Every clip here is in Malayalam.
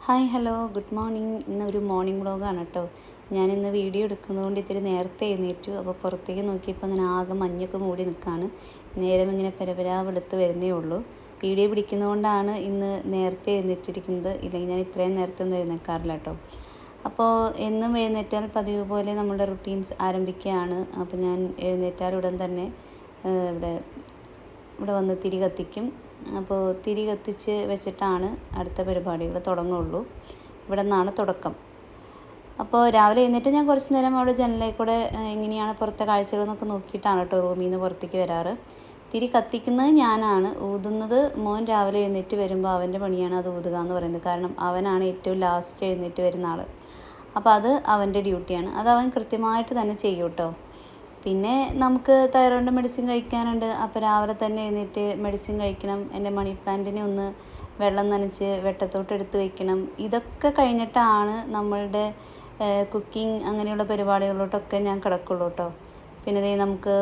Hi hello good morning. ഇന്നൊരു മോർണിംഗ് വ്ളോഗാണ് കേട്ടോ. ഞാനിന്ന് വീഡിയോ എടുക്കുന്നതുകൊണ്ട് ഇത്തിരി നേരത്തെ എഴുന്നേറ്റു. അപ്പോൾ പുറത്തേക്ക് നോക്കിയപ്പോൾ അങ്ങനെ ആകെ മഞ്ഞൊക്കെ മൂടി നിൽക്കുകയാണ്. നേരം ഇങ്ങനെ പരപരാ വെളുത്ത് വരുന്നേ ഉള്ളൂ. വീഡിയോ പിടിക്കുന്നതുകൊണ്ടാണ് ഇന്ന് നേരത്തെ എഴുന്നേറ്റിരിക്കുന്നത്. ഇല്ലെങ്കിൽ ഞാൻ ഇത്രയും നേരത്തെ ഒന്നും എഴുന്നേൽക്കാറില്ല കേട്ടോ. അപ്പോൾ എന്നും എഴുന്നേറ്റാൽ പതിവ് പോലെ നമ്മുടെ റുട്ടീൻസ് ആരംഭിക്കുകയാണ്. അപ്പോൾ ഞാൻ എഴുന്നേറ്റാൽ ഉടൻ തന്നെ ഇവിടെ ഇവിടെ വന്ന് തിരി കത്തിക്കും. അപ്പോൾ തിരി കത്തിച്ച് വെച്ചിട്ടാണ് അടുത്ത പരിപാടികൾ തുടങ്ങുള്ളൂ. ഇവിടെ നിന്നാണ് തുടക്കം. അപ്പോൾ രാവിലെ എഴുന്നേറ്റ് ഞാൻ കുറച്ച് നേരം അവിടെ ജനലിൽ കൂടെ എങ്ങനെയാണ് പുറത്തെ കാഴ്ചകളെന്നൊക്കെ നോക്കിയിട്ടാണ് കേട്ടോ റൂമിൽ നിന്ന് പുറത്തേക്ക് വരാറ്. തിരി കത്തിക്കുന്നത് ഞാനാണ്. ഊതുന്നത് മോൻ രാവിലെ എഴുന്നേറ്റ് വരുമ്പോൾ അവൻ്റെ പണിയാണ് അത് ഊതുക എന്ന് പറയുന്നത്. കാരണം അവനാണ് ഏറ്റവും ലാസ്റ്റ് എഴുന്നേറ്റ് വരുന്ന ആൾ. അപ്പോൾ അത് അവൻ്റെ ഡ്യൂട്ടിയാണ്. അത് അവൻ കൃത്യമായിട്ട് തന്നെ ചെയ്യും കേട്ടോ. പിന്നെ നമുക്ക് തൈറോയിഡ് മെഡിസിൻ കഴിക്കാനുണ്ട്. അപ്പോൾ രാവിലെ തന്നെ എഴുന്നേറ്റ് മെഡിസിൻ കഴിക്കണം. എൻ്റെ മണി പ്ലാന്റിനെ ഒന്ന് വെള്ളം നനച്ച് വെട്ടത്തോട്ട് എടുത്ത് വയ്ക്കണം. ഇതൊക്കെ കഴിഞ്ഞിട്ടാണ് നമ്മളുടെ കുക്കിംഗ് അങ്ങനെയുള്ള പരിപാടികളിലോട്ടൊക്കെ ഞാൻ കിടക്കുള്ളൂ കേട്ടോ. പിന്നെ ദേ നമുക്ക്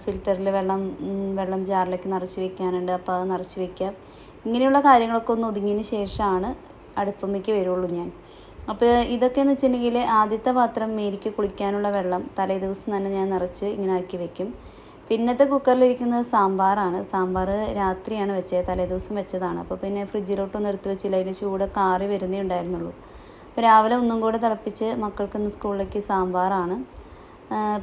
ഫിൽറ്ററിൽ വെള്ളം ജാറിലേക്ക് നിറച്ച് വയ്ക്കാനുണ്ട്. അപ്പോൾ അത് നിറച്ച് വയ്ക്കാം. ഇങ്ങനെയുള്ള കാര്യങ്ങളൊക്കെ ഒന്ന് ഒതുങ്ങിയതിന് ശേഷമാണ് അടുപ്പമ്മയ്ക്ക് വരുള്ളൂ ഞാൻ. അപ്പോൾ ഇതൊക്കെയെന്ന് വെച്ചിട്ടുണ്ടെങ്കിൽ ആദ്യത്തെ പാത്രം മേരിക്ക് കുളിക്കാനുള്ള വെള്ളം തലേ ദിവസം തന്നെ ഞാൻ നിറച്ച് ഇങ്ങനെ ആക്കി വെക്കും. പിന്നത്തെ കുക്കറിലിരിക്കുന്നത് സാമ്പാറാണ്. സാമ്പാർ രാത്രിയാണ് വെച്ചത്, തലേ ദിവസം വെച്ചതാണ്. അപ്പോൾ പിന്നെ ഫ്രിഡ്ജിലോട്ടൊന്നും എടുത്ത് വെച്ചില്ല, അതിൻ്റെ ചൂടൊക്കെ ആറി വരുന്നേ ഉണ്ടായിരുന്നുള്ളൂ. അപ്പോൾ രാവിലെ ഒന്നും കൂടെ തിളപ്പിച്ച് മക്കൾക്കിന്ന് സ്കൂളിലേക്ക് സാമ്പാറാണ്.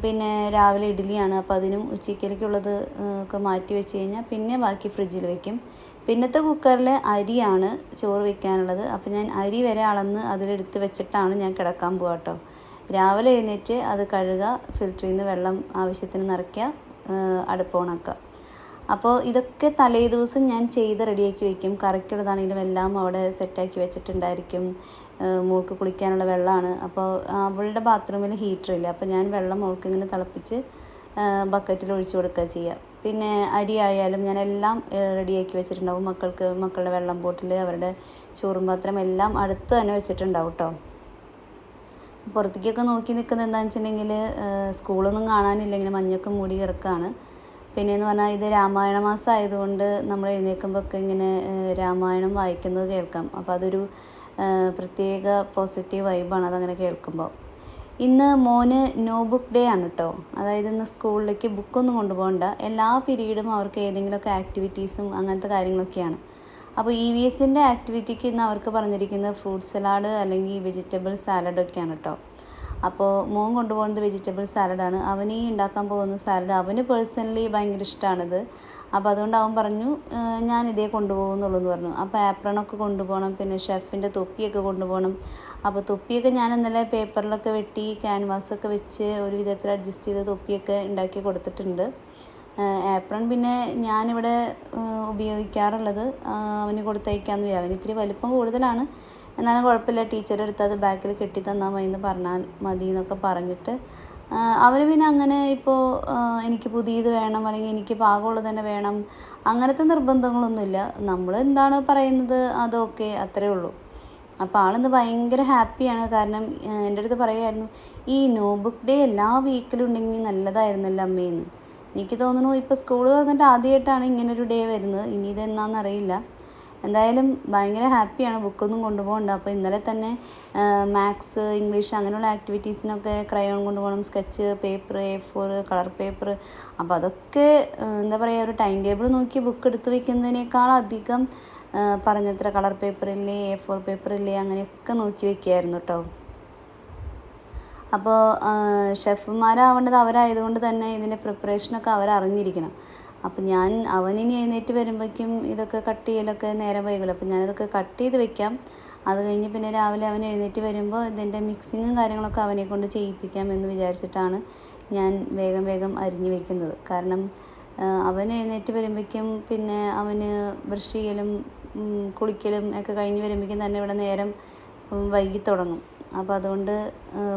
പിന്നെ രാവിലെ ഇഡ്ഡലിയാണ്. അപ്പോൾ അതിനും ഉച്ചയ്ക്കലേക്കുള്ളത് ഒക്കെ മാറ്റി വെച്ച് കഴിഞ്ഞാൽ പിന്നെ ബാക്കി ഫ്രിഡ്ജിൽ വയ്ക്കും. പിന്നത്തെ കുക്കറിൽ അരിയാണ് ചോറ് വയ്ക്കാനുള്ളത്. അപ്പോൾ ഞാൻ അരി വരെ അളന്ന് അതിലെടുത്ത് വെച്ചിട്ടാണ് ഞാൻ കിടക്കാൻ പോവുക കേട്ടോ. രാവിലെ എഴുന്നേറ്റ് അത് കഴുകുക, ഫിൽറ്ററിൽ നിന്ന് വെള്ളം ആവശ്യത്തിന് നിറയ്ക്കുക, അടുപ്പ് ഓണാക്കുക. അപ്പോൾ ഇതൊക്കെ തലേ ദിവസം ഞാൻ ചെയ്ത് റെഡിയാക്കി വയ്ക്കും. കറിക്കുള്ളതാണെങ്കിലും എല്ലാം അവിടെ സെറ്റാക്കി വെച്ചിട്ടുണ്ടായിരിക്കും. മോൾക്ക് കുളിക്കാനുള്ള വെള്ളമാണ്. അപ്പോൾ അവളുടെ ബാത്റൂമിൽ ഹീറ്ററില്ല. അപ്പോൾ ഞാൻ വെള്ളം മോൾക്ക് ഇങ്ങനെ തിളപ്പിച്ച് ബക്കറ്റിൽ ഒഴിച്ചു കൊടുക്കുക ചെയ്യുക. പിന്നെ അരി ആയാലും ഞാനെല്ലാം റെഡിയാക്കി വെച്ചിട്ടുണ്ടാവും. മക്കളുടെ വെള്ളം ബോട്ടിൽ, അവരുടെ ചോറും പാത്രം എല്ലാം അടുത്ത് തന്നെ വെച്ചിട്ടുണ്ടാവും കേട്ടോ. പുറത്തേക്കൊക്കെ നോക്കി നിൽക്കുന്നത് എന്താണെന്ന് വെച്ചിട്ടുണ്ടെങ്കിൽ സ്കൂളൊന്നും കാണാനില്ല, ഇങ്ങനെ മഞ്ഞൊക്കെ മൂടി കിടക്കുകയാണ്. പിന്നെയെന്ന് പറഞ്ഞാൽ ഇത് രാമായണ മാസം ആയതുകൊണ്ട് നമ്മൾ എഴുന്നേൽക്കുമ്പോൾ ഒക്കെ ഇങ്ങനെ രാമായണം വായിക്കുന്നത് കേൾക്കാം. അപ്പോൾ അതൊരു പ്രത്യേക പോസിറ്റീവ് വൈബാണ് അതങ്ങനെ കേൾക്കുമ്പോൾ. ഇന്ന് മോന് നോ ബുക്ക് ഡേ ആണ് കേട്ടോ. അതായത് ഇന്ന് സ്കൂളിലേക്ക് ബുക്കൊന്നും കൊണ്ടുപോകണ്ട. എല്ലാ പീരീഡും അവർക്ക് ഏതെങ്കിലുമൊക്കെ ആക്ടിവിറ്റീസും അങ്ങനത്തെ കാര്യങ്ങളൊക്കെയാണ്. അപ്പോൾ EVSൻ്റെ ആക്ടിവിറ്റിക്ക് ഇന്ന് അവർക്ക് പറഞ്ഞിരിക്കുന്നത് ഫ്രൂട്ട് സലാഡ് അല്ലെങ്കിൽ വെജിറ്റബിൾ സാലഡൊക്കെയാണ് കേട്ടോ. അപ്പോൾ മോൻ കൊണ്ടുപോകുന്നത് വെജിറ്റബിൾ സാലഡാണ്. അവന് ഈ ഉണ്ടാക്കാൻ പോകുന്ന സാലഡ് അവന് പേഴ്സണലി ഭയങ്കര ഇഷ്ടമാണിത്. അപ്പോൾ അതുകൊണ്ട് അവൻ പറഞ്ഞു ഞാനിതേ കൊണ്ടുപോകുന്നുള്ളൂ എന്ന് പറഞ്ഞു. അപ്പോൾ ആപ്രണൊക്കെ കൊണ്ടുപോകണം, പിന്നെ ഷെഫിൻ്റെ തൊപ്പിയൊക്കെ കൊണ്ടുപോകണം. അപ്പോൾ തൊപ്പിയൊക്കെ ഞാൻ ഇന്നലെ പേപ്പറിലൊക്കെ വെട്ടി ക്യാൻവാസൊക്കെ വെച്ച് ഒരു വിധത്തിൽ അഡ്ജസ്റ്റ് ചെയ്ത് തൊപ്പിയൊക്കെ ഉണ്ടാക്കി കൊടുത്തിട്ടുണ്ട്. ആപ്രൺ പിന്നെ ഞാനിവിടെ ഉപയോഗിക്കാറുള്ളത് അവന് കൊടുത്തയക്കാമെന്ന് വിചാരിച്ചു. അവന് ഇത്തിരി വലിപ്പം കൂടുതലാണ്, എന്നാലും കുഴപ്പമില്ല, ടീച്ചറെ അടുത്ത് അത് ബാക്കിൽ കെട്ടി തന്നാൽ മതി എന്ന് പറഞ്ഞാൽ മതി എന്നൊക്കെ പറഞ്ഞിട്ട് അവർ പിന്നെ അങ്ങനെ ഇപ്പോൾ എനിക്ക് പുതിയത് വേണം അല്ലെങ്കിൽ എനിക്ക് പാകമുള്ളത് തന്നെ വേണം അങ്ങനത്തെ നിർബന്ധങ്ങളൊന്നുമില്ല. നമ്മൾ എന്താണ് പറയുന്നത് അതൊക്കെ അത്രയേ ഉള്ളൂ. അപ്പോൾ ആളിന്ന് ഭയങ്കര ഹാപ്പിയാണ്. കാരണം എൻ്റെ അടുത്ത് പറയുമായിരുന്നു ഈ നോ ബുക്ക് ഡേ എല്ലാ വീക്കിലും ഉണ്ടെങ്കിൽ നല്ലതായിരുന്നല്ലോ അമ്മയെന്ന്. എനിക്ക് തോന്നുന്നു ഇപ്പോൾ സ്കൂൾ തുറന്നിട്ട് ആദ്യമായിട്ടാണ് ഇങ്ങനൊരു ഡേ വരുന്നത്. ഇനി ഇതെന്നാണെന്നറിയില്ല. എന്തായാലും ഭയങ്കര ഹാപ്പിയാണ്. ബുക്കൊന്നും കൊണ്ടുപോകണ്ട. അപ്പോൾ ഇന്നലെ തന്നെ മാത്സ്, ഇംഗ്ലീഷ് അങ്ങനെയുള്ള ആക്ടിവിറ്റീസിനൊക്കെ ക്രയോൺ കൊണ്ടുപോകണം, sketch paper, A4 colour paper. അപ്പോൾ അതൊക്കെ എന്താ പറയുക, ഒരു ടൈം ടേബിൾ നോക്കി ബുക്ക് എടുത്ത് വയ്ക്കുന്നതിനേക്കാളധികം പറഞ്ഞത്ര കളർ പേപ്പറില്ലേ, A4 പേപ്പറില്ലേ അങ്ങനെയൊക്കെ നോക്കി വയ്ക്കുകയായിരുന്നു കേട്ടോ. അപ്പോൾ ഷെഫുമാരാവേണ്ടത് അവരായതുകൊണ്ട് തന്നെ ഇതിൻ്റെ പ്രിപ്പറേഷനൊക്കെ അവരറിഞ്ഞിരിക്കണം. അപ്പോൾ അവനിനി എഴുന്നേറ്റ് വരുമ്പോഴേക്കും ഇതൊക്കെ കട്ട് ചെയ്യലൊക്കെ നേരം വൈകുമല്ലോ. അപ്പോൾ ഞാനിതൊക്കെ കട്ട് ചെയ്ത് വെക്കാം. അത് കഴിഞ്ഞ് പിന്നെ രാവിലെ അവൻ എഴുന്നേറ്റ് വരുമ്പോൾ ഇതിൻ്റെ മിക്സിങ്ങും കാര്യങ്ങളൊക്കെ അവനെ കൊണ്ട് ചെയ്യിപ്പിക്കാം എന്ന് വിചാരിച്ചിട്ടാണ് ഞാൻ വേഗം അരിഞ്ഞ് വെക്കുന്നത്. കാരണം അവൻ എഴുന്നേറ്റ് വരുമ്പോഴേക്കും പിന്നെ അവന് ബ്രഷ് ചെയ്യലും കുളിക്കലും ഒക്കെ കഴിഞ്ഞ് വരുമ്പോഴേക്കും തന്നെ ഇവിടെ നേരം വൈകി തുടങ്ങും. അപ്പോൾ അതുകൊണ്ട്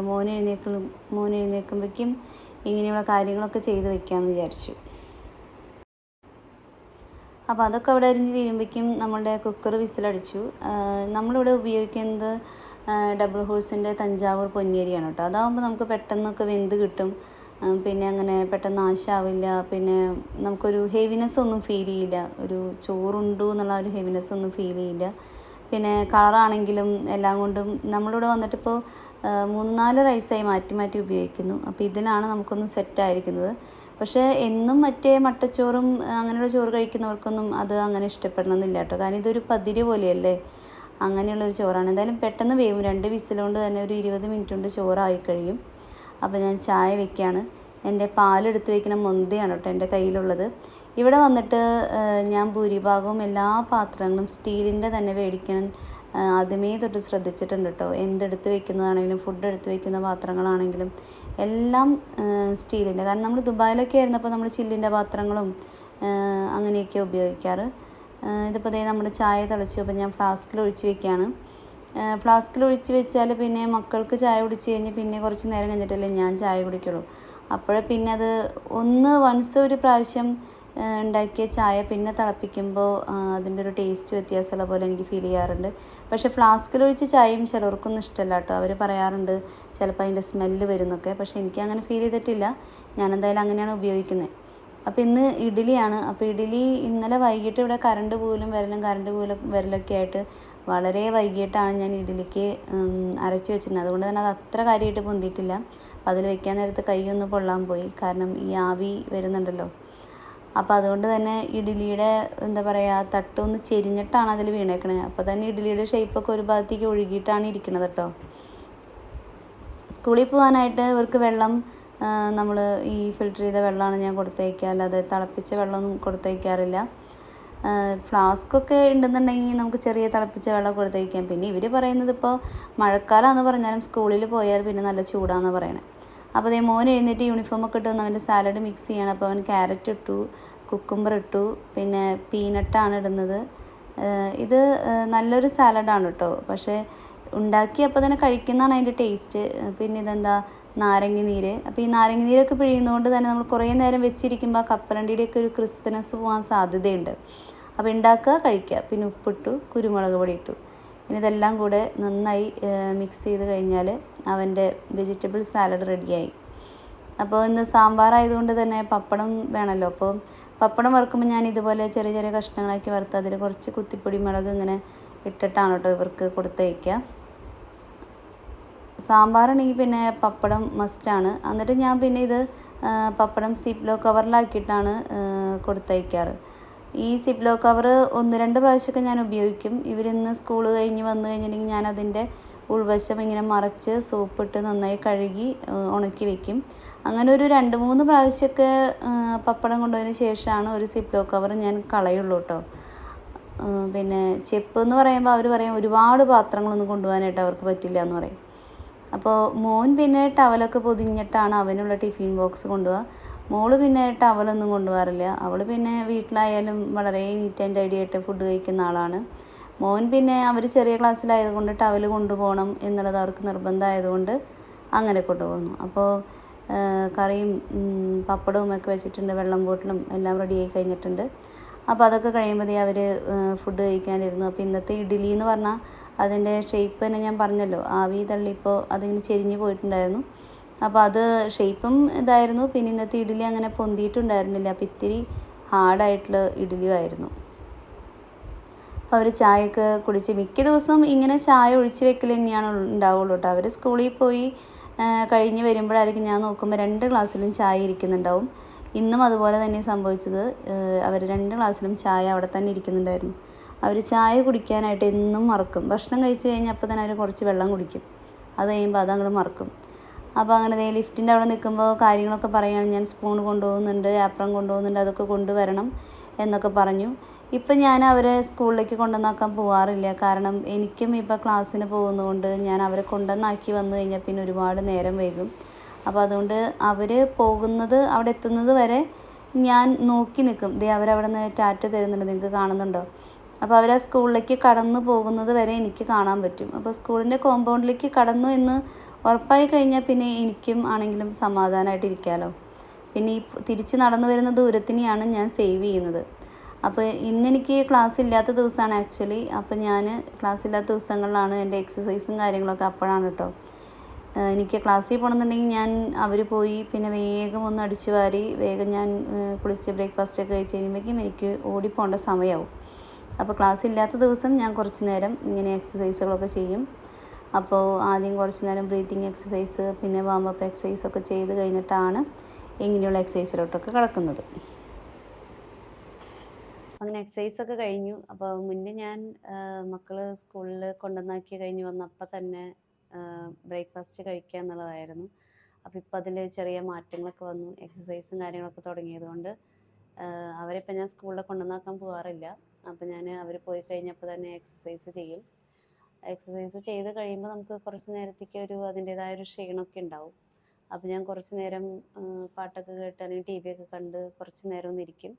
മോൻ എഴുന്നേൽക്കുമ്പോഴേക്കും ഇങ്ങനെയുള്ള കാര്യങ്ങളൊക്കെ ചെയ്ത് വെക്കാമെന്ന് വിചാരിച്ചു. അപ്പോൾ അതൊക്കെ അവിടെ അരിഞ്ഞ് തീരുമ്പോഴേക്കും നമ്മളുടെ കുക്കർ വിസിലടിച്ചു. നമ്മളിവിടെ ഉപയോഗിക്കുന്നത് ഡബിൾ ഹോഴ്സിൻ്റെ തഞ്ചാവൂർ പൊന്നിയരിയാണ് കേട്ടോ. അതാകുമ്പോൾ നമുക്ക് പെട്ടെന്നൊക്കെ വെന്ത് കിട്ടും. പിന്നെ അങ്ങനെ പെട്ടെന്ന് നാശാവില്ല. പിന്നെ നമുക്കൊരു ഹെവിനെസ് ഒന്നും ഫീൽ ചെയ്യില്ല. ഒരു ചോറുണ്ടു എന്നുള്ള ഒരു ഹെവിനെസ് ഒന്നും ഫീൽ ചെയ്യില്ല. പിന്നെ കളറാണെങ്കിലും എല്ലാം കൊണ്ടും നമ്മളിവിടെ വന്നിട്ടിപ്പോൾ 3-4 റൈസായി മാറ്റി മാറ്റി ഉപയോഗിക്കുന്നു. അപ്പോൾ ഇതിലാണ് നമുക്കൊന്ന് സെറ്റായിരിക്കുന്നത്. പക്ഷേ എന്നും മറ്റേ മട്ടച്ചോറും അങ്ങനെയുള്ള ചോറ് കഴിക്കുന്നവർക്കൊന്നും അത് അങ്ങനെ ഇഷ്ടപ്പെടണമെന്നില്ല കേട്ടോ. കാരണം ഇതൊരു പതിര് പോലെയല്ലേ, അങ്ങനെയുള്ളൊരു ചോറാണ്. എന്തായാലും പെട്ടെന്ന് വേവും, 2 വിസിലുകൊണ്ട് തന്നെ ഒരു 20 മിനിറ്റ് കൊണ്ട് ചോറായി കഴിയും. അപ്പോൾ ഞാൻ ചായ വെക്കുകയാണ്. എൻ്റെ പാലെടുത്ത് വയ്ക്കുന്ന മൊന്തയാണ് കേട്ടോ എൻ്റെ കയ്യിലുള്ളത്. ഇവിടെ വന്നിട്ട് ഞാൻ ഭൂരിഭാഗവും എല്ലാ പാത്രങ്ങളും സ്റ്റീലിൻ്റെ തന്നെ മേടിക്കണം ആദ്യമേ തൊട്ട് ശ്രദ്ധിച്ചിട്ടുണ്ട് കേട്ടോ. എന്തെടുത്ത് വെക്കുന്നതാണെങ്കിലും ഫുഡ് എടുത്ത് വെക്കുന്ന പാത്രങ്ങളാണെങ്കിലും എല്ലാം സ്റ്റീലിൻ്റെ. കാരണം നമ്മൾ ദുബായിലൊക്കെ ആയിരുന്നപ്പോൾ നമ്മൾ ചില്ലിൻ്റെ പാത്രങ്ങളും അങ്ങനെയൊക്കെ ഉപയോഗിക്കാറ്. ഇതിപ്പോൾ ദേ നമ്മുടെ ചായ തിളച്ചു. അപ്പോൾ ഞാൻ ഫ്ലാസ്കിൽ ഒഴിച്ച് വെക്കുകയാണ്. ഫ്ലാസ്കിൽ ഒഴിച്ച് വെച്ചാൽ പിന്നെ മക്കൾക്ക് ചായ കുടിച്ച് കഴിഞ്ഞ് പിന്നെ കുറച്ച് നേരം കഴിഞ്ഞിട്ടല്ലേ ഞാൻ ചായ കുടിക്കുള്ളൂ. അപ്പോഴേ പിന്നെ അത് വൺസ് ഒരു പ്രാവശ്യം ഉണ്ടാക്കിയ ചായ പിന്നെ തിളപ്പിക്കുമ്പോൾ അതിൻ്റെ ഒരു ടേസ്റ്റ് വ്യത്യാസമുള്ള പോലെ എനിക്ക് ഫീൽ ചെയ്യാറുണ്ട്. പക്ഷേ ഫ്ലാസ്കിലൊഴിച്ച് ചായയും ചിലർക്കൊന്നും ഇഷ്ടമല്ല കേട്ടോ. അവർ പറയാറുണ്ട് ചിലപ്പോൾ അതിൻ്റെ സ്മെല്ല് വരുന്നൊക്കെ. പക്ഷേ എനിക്ക് അങ്ങനെ ഫീൽ ചെയ്തിട്ടില്ല. ഞാൻ എന്തായാലും അങ്ങനെയാണ് ഉപയോഗിക്കുന്നത്. അപ്പോൾ ഇന്ന് ഇഡ്ഡലിയാണ്. അപ്പോൾ ഇഡ്ഡലി ഇന്നലെ വൈകിട്ട് ഇവിടെ കറണ്ട് പോലും വരലൊക്കെ ആയിട്ട് വളരെ വൈകിട്ടാണ് ഞാൻ ഇഡ്ഡലിക്ക് അരച്ച് വെച്ചിരുന്നത്. അതുകൊണ്ട് തന്നെ അത് അത്ര കാര്യമായിട്ട് പൊന്തിയിട്ടില്ല. അപ്പോൾ അതിൽ വെക്കാൻ നേരത്ത് കൈയൊന്ന് പൊള്ളാൻ പോയി. കാരണം ഈ ആവി വരുന്നുണ്ടല്ലോ. അപ്പോൾ അതുകൊണ്ട് തന്നെ ഇഡ്ഡലിയുടെ എന്താ പറയുക, തട്ടൊന്ന് ചെരിഞ്ഞിട്ടാണ് അതിൽ വീണേക്കണത്. അപ്പോൾ തന്നെ ഇഡ്ഡലിയുടെ ഷേപ്പൊക്കെ ഒരു ഭാഗത്തേക്ക് ഒഴുകിയിട്ടാണ് ഇരിക്കുന്നത് കേട്ടോ. സ്കൂളിൽ പോകാനായിട്ട് ഇവർക്ക് വെള്ളം നമ്മൾ ഈ ഫിൽറ്റർ ചെയ്ത വെള്ളമാണ് ഞാൻ കൊടുത്തയക്കുക, അല്ലാതെ തിളപ്പിച്ച വെള്ളമൊന്നും കൊടുത്തയക്കാറില്ല. ഫ്ലാസ്കൊക്കെ ഉണ്ടെന്നുണ്ടെങ്കിൽ നമുക്ക് ചെറിയ തിളപ്പിച്ച വെള്ളം കൊടുത്തയക്കാം. പിന്നെ ഇവർ പറയുന്നത് ഇപ്പോൾ മഴക്കാലമാണെന്ന് പറഞ്ഞാലും സ്കൂളിൽ പോയാൽ പിന്നെ നല്ല ചൂടാണെന്ന് പറയണേ. അപ്പോൾ അതേ മോൻ എഴുന്നേറ്റ് യൂണിഫോമൊക്കെ ഇട്ട് വന്ന് അവൻ്റെ സാലഡ് മിക്സ് ചെയ്യണം. അപ്പോൾ അവൻ ക്യാരറ്റ് ഇട്ടു, കുക്കുംബർ ഇട്ടു, പിന്നെ പീനട്ടാണ് ഇടുന്നത്. ഇത് നല്ലൊരു സാലഡാണ് കേട്ടോ. പക്ഷേ ഉണ്ടാക്കി അപ്പോൾ തന്നെ കഴിക്കുന്നതാണ് അതിൻ്റെ ടേസ്റ്റ്. പിന്നെ ഇതെന്താ, നാരങ്ങ നീര്. അപ്പോൾ ഈ നാരങ്ങ നീരൊക്കെ പിഴിയുന്നതുകൊണ്ട് തന്നെ നമ്മൾ കുറേ നേരം വെച്ചിരിക്കുമ്പോൾ ആ കപ്പലണ്ടിയുടെയൊക്കെ ഒരു ക്രിസ്പിനെസ് പോകാൻ സാധ്യതയുണ്ട്. അപ്പോൾ ഉണ്ടാക്കുക, കഴിക്കുക. പിന്നെ ഉപ്പിട്ടു, കുരുമുളക് പൊടി ഇട്ടു. പിന്നെ ഇതെല്ലാം കൂടെ നന്നായി മിക്സ് ചെയ്ത് കഴിഞ്ഞാൽ അവൻ്റെ വെജിറ്റബിൾ സാലഡ് റെഡിയായി. അപ്പോൾ ഇന്ന് സാമ്പാറായതുകൊണ്ട് തന്നെ പപ്പടം വേണമല്ലോ. അപ്പോൾ പപ്പടം വറുക്കുമ്പോൾ ഞാൻ ഇതുപോലെ ചെറിയ ചെറിയ കഷ്ണങ്ങളാക്കി വറുത്ത് അതിൽ കുറച്ച് കുത്തിപ്പൊടി മുളക് ഇങ്ങനെ ഇട്ടിട്ടാണ് കേട്ടോ ഇവർക്ക് കൊടുത്തയക്കുക. സാമ്പാറാണെങ്കിൽ പിന്നെ പപ്പടം മസ്റ്റാണ്. എന്നിട്ട് ഞാൻ പിന്നെ ഇത് പപ്പടം സിപ്ലോ കവറിലാക്കിയിട്ടാണ് കൊടുത്തയക്കാറ്. ഈ സിപ്ലോ കവർ 1-2 പ്രാവശ്യമൊക്കെ ഞാൻ ഉപയോഗിക്കും. ഇവരിന്ന് സ്കൂൾ കഴിഞ്ഞ് വന്നു കഴിഞ്ഞിട്ടുണ്ടെങ്കിൽ ഞാൻ അതിൻ്റെ ഉൾവശം ഇങ്ങനെ മറച്ച് സോപ്പിട്ട് നന്നായി കഴുകി ഉണക്കി വെക്കും. അങ്ങനെ ഒരു 2-3 പ്രാവശ്യമൊക്കെ പപ്പടം കൊണ്ടുപോയതിന് ശേഷമാണ് ഒരു സിപ്ലോ കവർ ഞാൻ കളയുള്ളൂ കേട്ടോ. പിന്നെ ചെപ്പ് എന്ന് പറയുമ്പോൾ അവർ പറയും ഒരുപാട് പാത്രങ്ങളൊന്നും കൊണ്ടുപോകാനായിട്ട് അവർക്ക് പറ്റില്ല എന്ന് പറയും. അപ്പോൾ മോൻ പിന്നെ ടവലൊക്കെ പൊതിഞ്ഞിട്ടാണ് അവനുള്ള ടിഫിൻ ബോക്സ് കൊണ്ടുപോവുക. മോള് പിന്നെ ടവലൊന്നും കൊണ്ടുപോകാറില്ല. അവൾ പിന്നെ വീട്ടിലായാലും വളരെ നീറ്റ് ആൻഡ് ടൈഡി ആയിട്ട് ഫുഡ് കഴിക്കുന്ന ആളാണ്. മോൻ പിന്നെ അവർ ചെറിയ ക്ലാസ്സിലായതുകൊണ്ട് ടവൽ കൊണ്ടുപോകണം എന്നുള്ളത് അവർക്ക് നിർബന്ധമായതുകൊണ്ട് അങ്ങനെ കൊണ്ടുപോകുന്നു. അപ്പോൾ കറിയും പപ്പടവും ഒക്കെ വെച്ചിട്ടുണ്ട്, വെള്ളം ബോട്ടിലും എല്ലാം റെഡിയായി കഴിഞ്ഞിട്ടുണ്ട്. അപ്പോൾ അതൊക്കെ കഴിയുമ്പോഴേ അവർ ഫുഡ് കഴിക്കാനിരുന്നു. അപ്പോൾ ഇന്നത്തെ ഇഡ്ഡലി എന്ന് പറഞ്ഞാൽ അതിൻ്റെ ഷേപ്പ് തന്നെ ഞാൻ പറഞ്ഞല്ലോ, ആവി തള്ളിയപ്പോൾ അതിങ്ങനെ ചെരിഞ്ഞ് പോയിട്ടുണ്ടായിരുന്നു. അപ്പോൾ അത് ഷേപ്പും ഇതായിരുന്നു. പിന്നെ ഇന്നത്തെ ഇഡ്ഡലി അങ്ങനെ പൊന്തിയിട്ടുണ്ടായിരുന്നില്ല. അപ്പോൾ ഇത്തിരി ഹാർഡായിട്ടുള്ള ഇഡ്ഡലിയുമായിരുന്നു. അപ്പോൾ അവർ ചായയൊക്കെ കുടിച്ച് മിക്ക ദിവസവും ഇങ്ങനെ ചായ ഒഴിച്ച് വെക്കൽ തന്നെയാണ് ഉണ്ടാവുള്ളൂ കേട്ടോ. അവർ സ്കൂളിൽ പോയി കഴിഞ്ഞ് വരുമ്പോഴായിരിക്കും ഞാൻ നോക്കുമ്പോൾ 2 ഗ്ലാസ്സിലും ചായ ഇരിക്കുന്നുണ്ടാവും. ഇന്നും അതുപോലെ തന്നെ സംഭവിച്ചത്. അവർ 2 ഗ്ലാസ്സിലും ചായ അവിടെ തന്നെ ഇരിക്കുന്നുണ്ടായിരുന്നു. അവർ ചായ കുടിക്കാനായിട്ട് എന്നും മറക്കും. ഭക്ഷണം കഴിച്ച് കഴിഞ്ഞാൽ അപ്പോൾ തന്നെ അവർ കുറച്ച് വെള്ളം കുടിക്കും. അത് കഴിയുമ്പോൾ അതങ്ങോട്ട് മറക്കും. അപ്പോൾ അങ്ങനെ ലിഫ്റ്റിൻ്റെ അവിടെ നിൽക്കുമ്പോൾ കാര്യങ്ങളൊക്കെ പറയുകയാണ്, ഞാൻ സ്പൂൺ കൊണ്ടുപോകുന്നുണ്ട്, ആപ്രം കൊണ്ടുപോകുന്നുണ്ട്, അതൊക്കെ കൊണ്ടുവരണം എന്നൊക്കെ പറഞ്ഞു. ഇപ്പം ഞാൻ അവരെ സ്കൂളിലേക്ക് കൊണ്ടുവന്നാക്കാൻ പോകാറില്ല. കാരണം എനിക്കും ഇപ്പോൾ ക്ലാസ്സിന് പോകുന്നതുകൊണ്ട് ഞാൻ അവരെ കൊണ്ടുവന്നാക്കി വന്നു കഴിഞ്ഞാൽ പിന്നെ ഒരുപാട് നേരം വൈകും. അപ്പോൾ അതുകൊണ്ട് അവർ പോകുന്നത് അവിടെ എത്തുന്നത് വരെ ഞാൻ നോക്കി നിൽക്കും. അവരവിടെ നിന്ന് ടാറ്റ തരുന്നുണ്ട്, നിങ്ങൾക്ക് കാണുന്നുണ്ടോ? അപ്പോൾ അവർ ആ സ്കൂളിലേക്ക് കടന്നു പോകുന്നത് വരെ എനിക്ക് കാണാൻ പറ്റും. അപ്പോൾ സ്കൂളിൻ്റെ കോമ്പൗണ്ടിലേക്ക് കടന്നു എന്ന് ഉറപ്പായി കഴിഞ്ഞാൽ പിന്നെ എനിക്കും ആണെങ്കിലും സമാധാനമായിട്ട് ഇരിക്കാമല്ലോ. പിന്നെ ഈ തിരിച്ച് നടന്നു വരുന്ന ദൂരത്തിനെയാണ് ഞാൻ സേവ് ചെയ്യുന്നത്. അപ്പോൾ ഇന്നെനിക്ക് ക്ലാസ് ഇല്ലാത്ത ദിവസമാണ് ആക്ച്വലി. അപ്പോൾ ഞാൻ ക്ലാസ് ഇല്ലാത്ത ദിവസങ്ങളിലാണ് എൻ്റെ എക്സസൈസും കാര്യങ്ങളൊക്കെ അപ്പോഴാണ് കേട്ടോ. എനിക്ക് ക്ലാസ്സിൽ പോകണമെന്നുണ്ടെങ്കിൽ ഞാൻ അവർ പോയി പിന്നെ വേഗം ഒന്ന് അടിച്ചു വാരി വേഗം ഞാൻ കുളിച്ച് ബ്രേക്ക്ഫാസ്റ്റൊക്കെ കഴിച്ച് കഴിയുമ്പോഴേക്കും എനിക്ക് ഓടിപ്പോകേണ്ട സമയമാവും. അപ്പോൾ ക്ലാസ് ഇല്ലാത്ത ദിവസം ഞാൻ കുറച്ച് നേരം ഇങ്ങനെ എക്സസൈസുകളൊക്കെ ചെയ്യും. അപ്പോൾ ആദ്യം കുറച്ച് നേരം ബ്രീത്തിങ് എക്സസൈസ്, പിന്നെ വാമപ്പ് എക്സസൈസൊക്കെ ചെയ്ത് കഴിഞ്ഞിട്ടാണ് ഇങ്ങനെയുള്ള എക്സസൈസിലോട്ടൊക്കെ കിടക്കുന്നത്. അങ്ങനെ എക്സസൈസൊക്കെ കഴിഞ്ഞു. അപ്പോൾ മുന്നേ ഞാൻ മക്കൾ സ്കൂളിൽ കൊണ്ടുവന്നാക്കി കഴിഞ്ഞ് വന്നപ്പോൾ തന്നെ ബ്രേക്ക്ഫാസ്റ്റ് കഴിക്കുക എന്നുള്ളതായിരുന്നു. അപ്പോൾ ഇപ്പോൾ അതിൽ ചെറിയ മാറ്റങ്ങളൊക്കെ വന്നു. എക്സസൈസും കാര്യങ്ങളൊക്കെ തുടങ്ങിയതുകൊണ്ട് അവരിപ്പോൾ ഞാൻ സ്കൂളിൽ കൊണ്ടുവന്നാക്കാൻ പോകാറില്ല. അപ്പോൾ ഞാൻ അവർ പോയി കഴിഞ്ഞപ്പോൾ തന്നെ എക്സസൈസ് ചെയ്യും. എക്സസൈസ് ചെയ്ത് കഴിയുമ്പോൾ നമുക്ക് കുറച്ച് നേരത്തേക്ക് അതിൻ്റേതായൊരു ക്ഷീണമൊക്കെ ഉണ്ടാവും. അപ്പോൾ ഞാൻ കുറച്ച് നേരം പാട്ടൊക്കെ കേട്ട് അല്ലെങ്കിൽ ടി വി ഒക്കെ കണ്ട് കുറച്ച് നേരം ഒന്നിരിക്കും.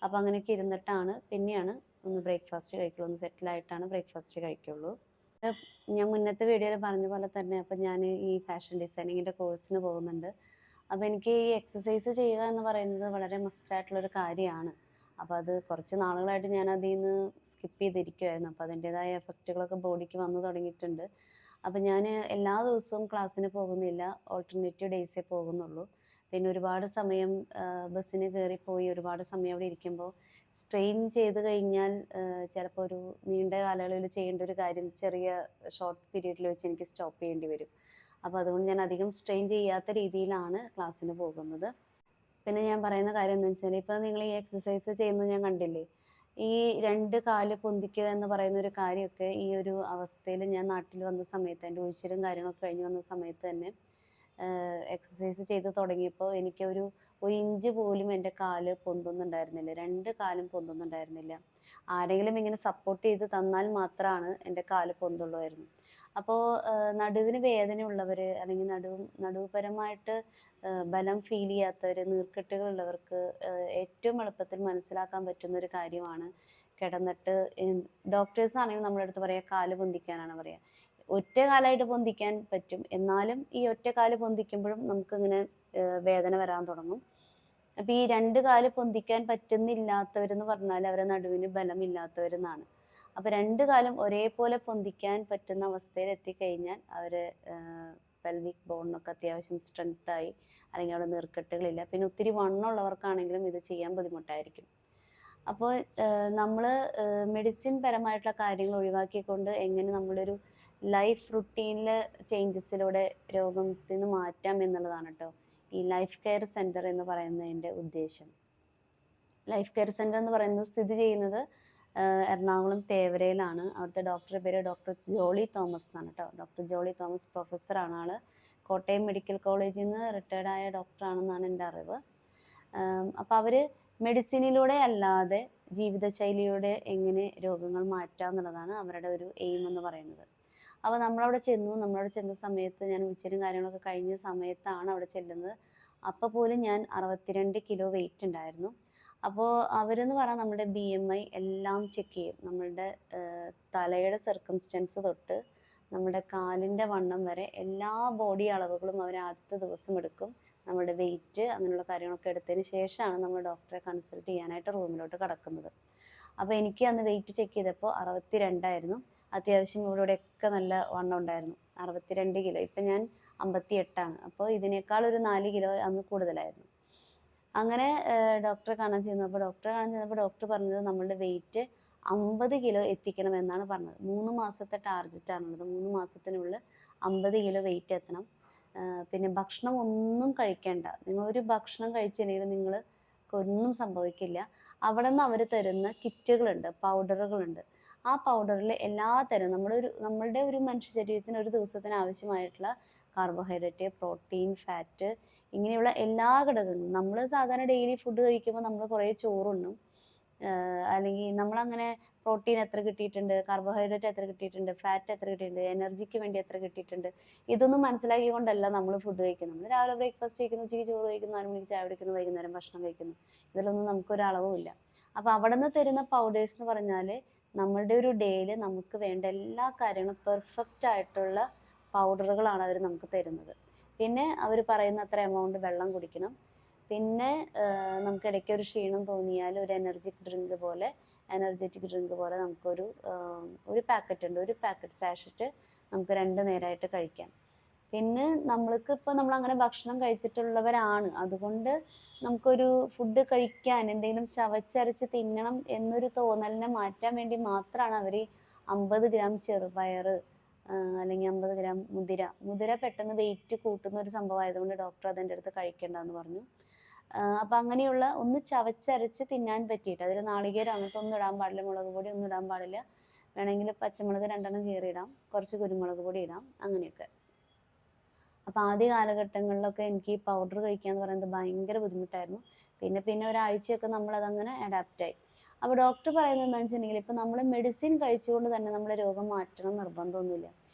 അപ്പോൾ അങ്ങനെയൊക്കെ ഇരുന്നിട്ടാണ് പിന്നെയാണ് ഒന്ന് ബ്രേക്ക്ഫാസ്റ്റ് കഴിക്കുള്ളൂ. ഒന്ന് സെറ്റിലായിട്ടാണ് ബ്രേക്ക്ഫാസ്റ്റ് കഴിക്കുള്ളൂ. ഞാൻ മുന്നത്തെ വീഡിയോയിൽ പറഞ്ഞ പോലെ തന്നെ അപ്പോൾ ഞാൻ ഈ ഫാഷൻ ഡിസൈനിങ്ങിൻ്റെ കോഴ്സിന് പോകുന്നുണ്ട്. അപ്പോൾ എനിക്ക് ഈ എക്സസൈസ് ചെയ്യുക എന്ന് പറയുന്നത് വളരെ മസ്റ്റായിട്ടുള്ളൊരു കാര്യമാണ്. അപ്പോൾ അത് കുറച്ച് നാളുകളായിട്ട് ഞാൻ അതിൽ നിന്ന് സ്കിപ്പ് ചെയ്തിരിക്കുമായിരുന്നു. അപ്പോൾ അതിൻ്റേതായ എഫക്റ്റുകളൊക്കെ ബോഡിക്ക് വന്നു തുടങ്ങിയിട്ടുണ്ട്. അപ്പോൾ ഞാൻ എല്ലാ ദിവസവും ക്ലാസ്സിന് പോകുന്നില്ല, ഓൾട്ടർനേറ്റീവ് ഡേയ്സേ പോകുന്നുള്ളൂ. പിന്നെ ഒരുപാട് സമയം ബസ്സിന് കയറിപ്പോയി ഒരുപാട് സമയം അവിടെ ഇരിക്കുമ്പോൾ സ്ട്രെയിൻ ചെയ്ത് കഴിഞ്ഞാൽ ചിലപ്പോൾ ഒരു നീണ്ട കാലയളവിൽ ചെയ്യേണ്ട ഒരു കാര്യം ചെറിയ ഷോർട്ട് പീരീഡിൽ വെച്ച് എനിക്ക് സ്റ്റോപ്പ് ചെയ്യേണ്ടി വരും. അപ്പോൾ അതുകൊണ്ട് ഞാൻ അധികം സ്ട്രെയിൻ ചെയ്യാത്ത രീതിയിലാണ് ക്ലാസ്സിന് പോകുന്നത്. പിന്നെ ഞാൻ പറയുന്ന കാര്യം എന്താ വെച്ചാൽ, ഇപ്പോൾ നിങ്ങൾ ഈ എക്സസൈസ് ചെയ്യുന്നത് ഞാൻ കണ്ടില്ലേ, ഈ 2 കാല് പൊന്തിക്കുക എന്ന് പറയുന്ന ഒരു കാര്യമൊക്കെ ഈ ഒരു അവസ്ഥയിൽ ഞാൻ നാട്ടിൽ വന്ന സമയത്ത് എൻ്റെ ഉഴിച്ചിലും കാര്യങ്ങളൊക്കെ കഴിഞ്ഞ് വന്ന സമയത്ത് തന്നെ എക്സസൈസ് ചെയ്ത് തുടങ്ങിയപ്പോൾ എനിക്ക് ഒരു ഇഞ്ച് പോലും എൻ്റെ കാല് പൊന്തുന്നുണ്ടായിരുന്നില്ല. 2 കാലും പൊന്തുന്നുണ്ടായിരുന്നില്ല. ആരെങ്കിലും ഇങ്ങനെ സപ്പോർട്ട് ചെയ്ത് തന്നാൽ മാത്രമാണ് എൻ്റെ കാല് പൊന്തുള്ളായിരുന്നു. അപ്പോൾ നടുവിന് വേദനയുള്ളവർ അല്ലെങ്കിൽ നടുവുപരമായിട്ട് ബലം ഫീൽ ചെയ്യാത്തവർ, നീർക്കെട്ടുകളുള്ളവർക്ക് ഏറ്റവും എളുപ്പത്തിൽ മനസ്സിലാക്കാൻ പറ്റുന്ന ഒരു കാര്യമാണ് കിടന്നിട്ട് ഡോക്ടേഴ്സ് ആണെങ്കിൽ നമ്മുടെ അടുത്ത് പറയുക കാല് പൊന്തിക്കാനാണ് പറയുക. ഒറ്റ കാലായിട്ട് പൊന്തിക്കാൻ പറ്റും, എന്നാലും ഈ ഒറ്റ കാല് പൊന്തിക്കുമ്പോഴും നമുക്കിങ്ങനെ വേദന വരാൻ തുടങ്ങും. അപ്പോൾ ഈ 2 കാല് പൊന്തിക്കാൻ പറ്റുന്നില്ലാത്തവരെന്ന് പറഞ്ഞാൽ അവരെ നടുവിന് ബലമില്ലാത്തവരെന്നാണ്. അപ്പോൾ 2 കാലും ഒരേപോലെ പൊന്തിക്കാൻ പറ്റുന്ന അവസ്ഥയിൽ എത്തിക്കഴിഞ്ഞാൽ അവർ പെൽവിക് ബോണിനൊക്കെ അത്യാവശ്യം സ്ട്രെങ്ത്തായി, അല്ലെങ്കിൽ അവിടെ നീർക്കെട്ടുകളില്ല. പിന്നെ ഒത്തിരി വണ്ണമുള്ളവർക്കാണെങ്കിലും ഇത് ചെയ്യാൻ ബുദ്ധിമുട്ടായിരിക്കും. അപ്പോൾ നമ്മൾ മെഡിസിൻ പരമായിട്ടുള്ള കാര്യങ്ങൾ ഒഴിവാക്കിക്കൊണ്ട് എങ്ങനെ നമ്മളൊരു ലൈഫ് റുട്ടീനിൽ ചേഞ്ചസിലൂടെ രോഗത്തിൽ നിന്ന് മാറ്റാം എന്നുള്ളതാണ് കേട്ടോ ഈ ലൈഫ് കെയർ സെൻറ്റർ എന്ന് പറയുന്നതിൻ്റെ ഉദ്ദേശം. ലൈഫ് കെയർ സെൻറ്റർ എന്ന് പറയുന്നത് സ്ഥിതി ചെയ്യുന്നത് എറണാകുളം തേവരയിലാണ്. അവിടുത്തെ ഡോക്ടറുടെ പേര് ഡോക്ടർ ജോളി തോമസ് എന്നാണ് കേട്ടോ. ഡോക്ടർ ജോളി തോമസ് പ്രൊഫസറാണ് ആൾ. കോട്ടയം മെഡിക്കൽ കോളേജിൽ നിന്ന് റിട്ടയർഡായ ഡോക്ടറാണെന്നാണ് എൻ്റെ അറിവ്. അപ്പോൾ അവർ മെഡിസിനിലൂടെ അല്ലാതെ ജീവിതശൈലിയിലൂടെ എങ്ങനെ രോഗങ്ങൾ മാറ്റാം എന്നുള്ളതാണ് അവരുടെ ഒരു എയിം എന്ന് പറയുന്നത്. അപ്പോൾ നമ്മളവിടെ ചെന്ന സമയത്ത് ഞാൻ ഉച്ചരും കാര്യങ്ങളൊക്കെ കഴിഞ്ഞ സമയത്താണ് അവിടെ ചെല്ലുന്നത്. അപ്പോൾ പോലും ഞാൻ 62 കിലോ വെയിറ്റ് ഉണ്ടായിരുന്നു. അപ്പോൾ അവരെന്ന് പറഞ്ഞാൽ നമ്മുടെ BMI എല്ലാം ചെക്ക് ചെയ്യും. നമ്മളുടെ തലയുടെ സർക്കംസ്റ്റൻസ് തൊട്ട് നമ്മുടെ കാലിൻ്റെ വണ്ണം വരെ എല്ലാ ബോഡി അളവുകളും അവർ ആദ്യത്തെ ദിവസം എടുക്കും. നമ്മുടെ വെയിറ്റ് അങ്ങനെയുള്ള കാര്യങ്ങളൊക്കെ എടുത്തതിന് ശേഷമാണ് നമ്മൾ ഡോക്ടറെ കൺസൾട്ട് ചെയ്യാനായിട്ട് റൂമിലോട്ട് കടക്കുന്നത്. അപ്പോൾ എനിക്ക് അന്ന് വെയിറ്റ് ചെക്ക് ചെയ്തപ്പോൾ 62 ആയിരുന്നു. അത്യാവശ്യം ഇവിടെയൊക്കെ നല്ല വണ്ണം ഉണ്ടായിരുന്നു. 62 കിലോ. ഇപ്പം ഞാൻ 58ആണ്. അപ്പോൾ ഇതിനേക്കാൾ ഒരു 4 കിലോ അന്ന് കൂടുതലായിരുന്നു. അങ്ങനെ ഡോക്ടറെ കാണാൻ ചെന്നപ്പോൾ ഡോക്ടർ പറഞ്ഞത് നമ്മളുടെ വെയിറ്റ് 50 കിലോ എത്തിക്കണം എന്നാണ് പറഞ്ഞത്. 3 മാസത്തെ ടാർഗറ്റാണുള്ളത്. 3 മാസത്തിനുള്ളിൽ 50 കിലോ വെയിറ്റ് എത്തണം. പിന്നെ ഭക്ഷണം ഒന്നും കഴിക്കേണ്ട. നിങ്ങളൊരു ഭക്ഷണം കഴിച്ചില്ലെങ്കിൽ നിങ്ങൾക്കൊന്നും സംഭവിക്കില്ല. അവിടെ നിന്ന് അവർ തരുന്ന കിറ്റുകളുണ്ട്, പൗഡറുകളുണ്ട്. ആ പൗഡറിൽ എല്ലാത്തരം നമ്മളുടെ ഒരു മനുഷ്യ ശരീരത്തിന് ഒരു ദിവസത്തിന് ആവശ്യമായിട്ടുള്ള കാർബോഹൈഡ്രേറ്റ്, പ്രോട്ടീൻ, ഫാറ്റ് ഇങ്ങനെയുള്ള എല്ലാ ഘടകങ്ങളും നമ്മൾ സാധാരണ ഡെയിലി ഫുഡ് കഴിക്കുമ്പോൾ നമ്മൾ കുറേ ചോറുണ്ണും, അല്ലെങ്കിൽ നമ്മളങ്ങനെ പ്രോട്ടീൻ എത്ര കിട്ടിയിട്ടുണ്ട്, കാർബോഹൈഡ്രേറ്റ് എത്ര കിട്ടിയിട്ടുണ്ട്, ഫാറ്റ് എത്ര കിട്ടിയിട്ടുണ്ട്, എനർജിക്ക് വേണ്ടി എത്ര കിട്ടിയിട്ടുണ്ട്, ഇതൊന്നും മനസ്സിലാക്കിക്കൊണ്ടല്ല നമ്മൾ ഫുഡ് കഴിക്കുന്നത്. നമ്മൾ രാവിലെ ബ്രേക്ക്ഫാസ്റ്റ് കഴിക്കുന്നു, ഉച്ചയ്ക്ക് ചോറ് കഴിക്കുന്നു, 4 മണിക്ക് ചായ കുടിക്കുന്നു, വൈകുന്നേരം ഭക്ഷണം കഴിക്കുന്നു. ഇതിലൊന്നും നമുക്കൊരളവുമില്ല. അപ്പോൾ അവിടെ നിന്ന് തരുന്ന പൗഡേഴ്സ് എന്ന് പറഞ്ഞാൽ നമ്മളുടെ ഒരു ഡേയിൽ നമുക്ക് വേണ്ട എല്ലാ കാര്യങ്ങളും പെർഫെക്റ്റ് ആയിട്ടുള്ള പൗഡറുകളാണ് അവർ നമുക്ക് തരുന്നത്. പിന്നെ അവർ പറയുന്ന അത്ര എമൗണ്ട് വെള്ളം കുടിക്കണം. പിന്നെ നമുക്ക് ഇടയ്ക്ക് ഒരു ക്ഷീണം തോന്നിയാൽ ഒരു എനർജറ്റിക് ഡ്രിങ്ക് പോലെ നമുക്കൊരു പാക്കറ്റ് ഉണ്ട്. ഒരു പാക്കറ്റ് സാഷറ്റ് നമുക്ക് 2 നേരമായിട്ട് കഴിക്കാം. പിന്നെ നമ്മൾക്ക് ഇപ്പോൾ നമ്മൾ അങ്ങനെ ഭക്ഷണം കഴിച്ചിട്ടുള്ളവരാണ്, അതുകൊണ്ട് നമുക്കൊരു ഫുഡ് കഴിക്കാൻ എന്തെങ്കിലും ചവച്ചരച്ച് തിന്നണം എന്നൊരു തോന്നലിനെ മാറ്റാൻ വേണ്ടി മാത്രമാണ് അവർ 50 ഗ്രാം ചെറുപയർ അല്ലെങ്കിൽ 50 ഗ്രാം മുതിര പെട്ടെന്ന് വെയിറ്റ് കൂട്ടുന്ന ഒരു സംഭവമായതുകൊണ്ട് ഡോക്ടർ അതെൻ്റെ അടുത്ത് കഴിക്കേണ്ടെന്ന് പറഞ്ഞു. അപ്പം അങ്ങനെയുള്ള ഒന്ന് ചവച്ചരച്ച് തിന്നാൻ പറ്റിയിട്ട്, അതിൽ നാളികേരം അങ്ങനത്തെ ഒന്നും ഇടാൻ പാടില്ല, മുളക് പൊടി ഒന്നും ഇടാൻ പാടില്ല, വേണമെങ്കിൽ പച്ചമുളക് 2 കീറിയിടാം, കുറച്ച് കുരുമുളക് പൊടി ഇടാം, അങ്ങനെയൊക്കെ. അപ്പോൾ ആദ്യ കാലഘട്ടങ്ങളിലൊക്കെ എനിക്ക് ഈ പൗഡർ കഴിക്കുക എന്ന് പറയുന്നത് ഭയങ്കര ബുദ്ധിമുട്ടായിരുന്നു. പിന്നെ ഒരാഴ്ചയൊക്കെ നമ്മളതങ്ങനെ അഡാപ്റ്റായി. അപ്പോൾ ഡോക്ടർ പറയുന്നത് എന്താണെന്ന് വെച്ചിട്ടുണ്ടെങ്കിൽ, ഇപ്പോൾ നമ്മൾ മെഡിസിൻ കഴിച്ചുകൊണ്ട് തന്നെ നമ്മുടെ രോഗം മാറ്റണം നിർബന്ധമൊന്നുമില്ല.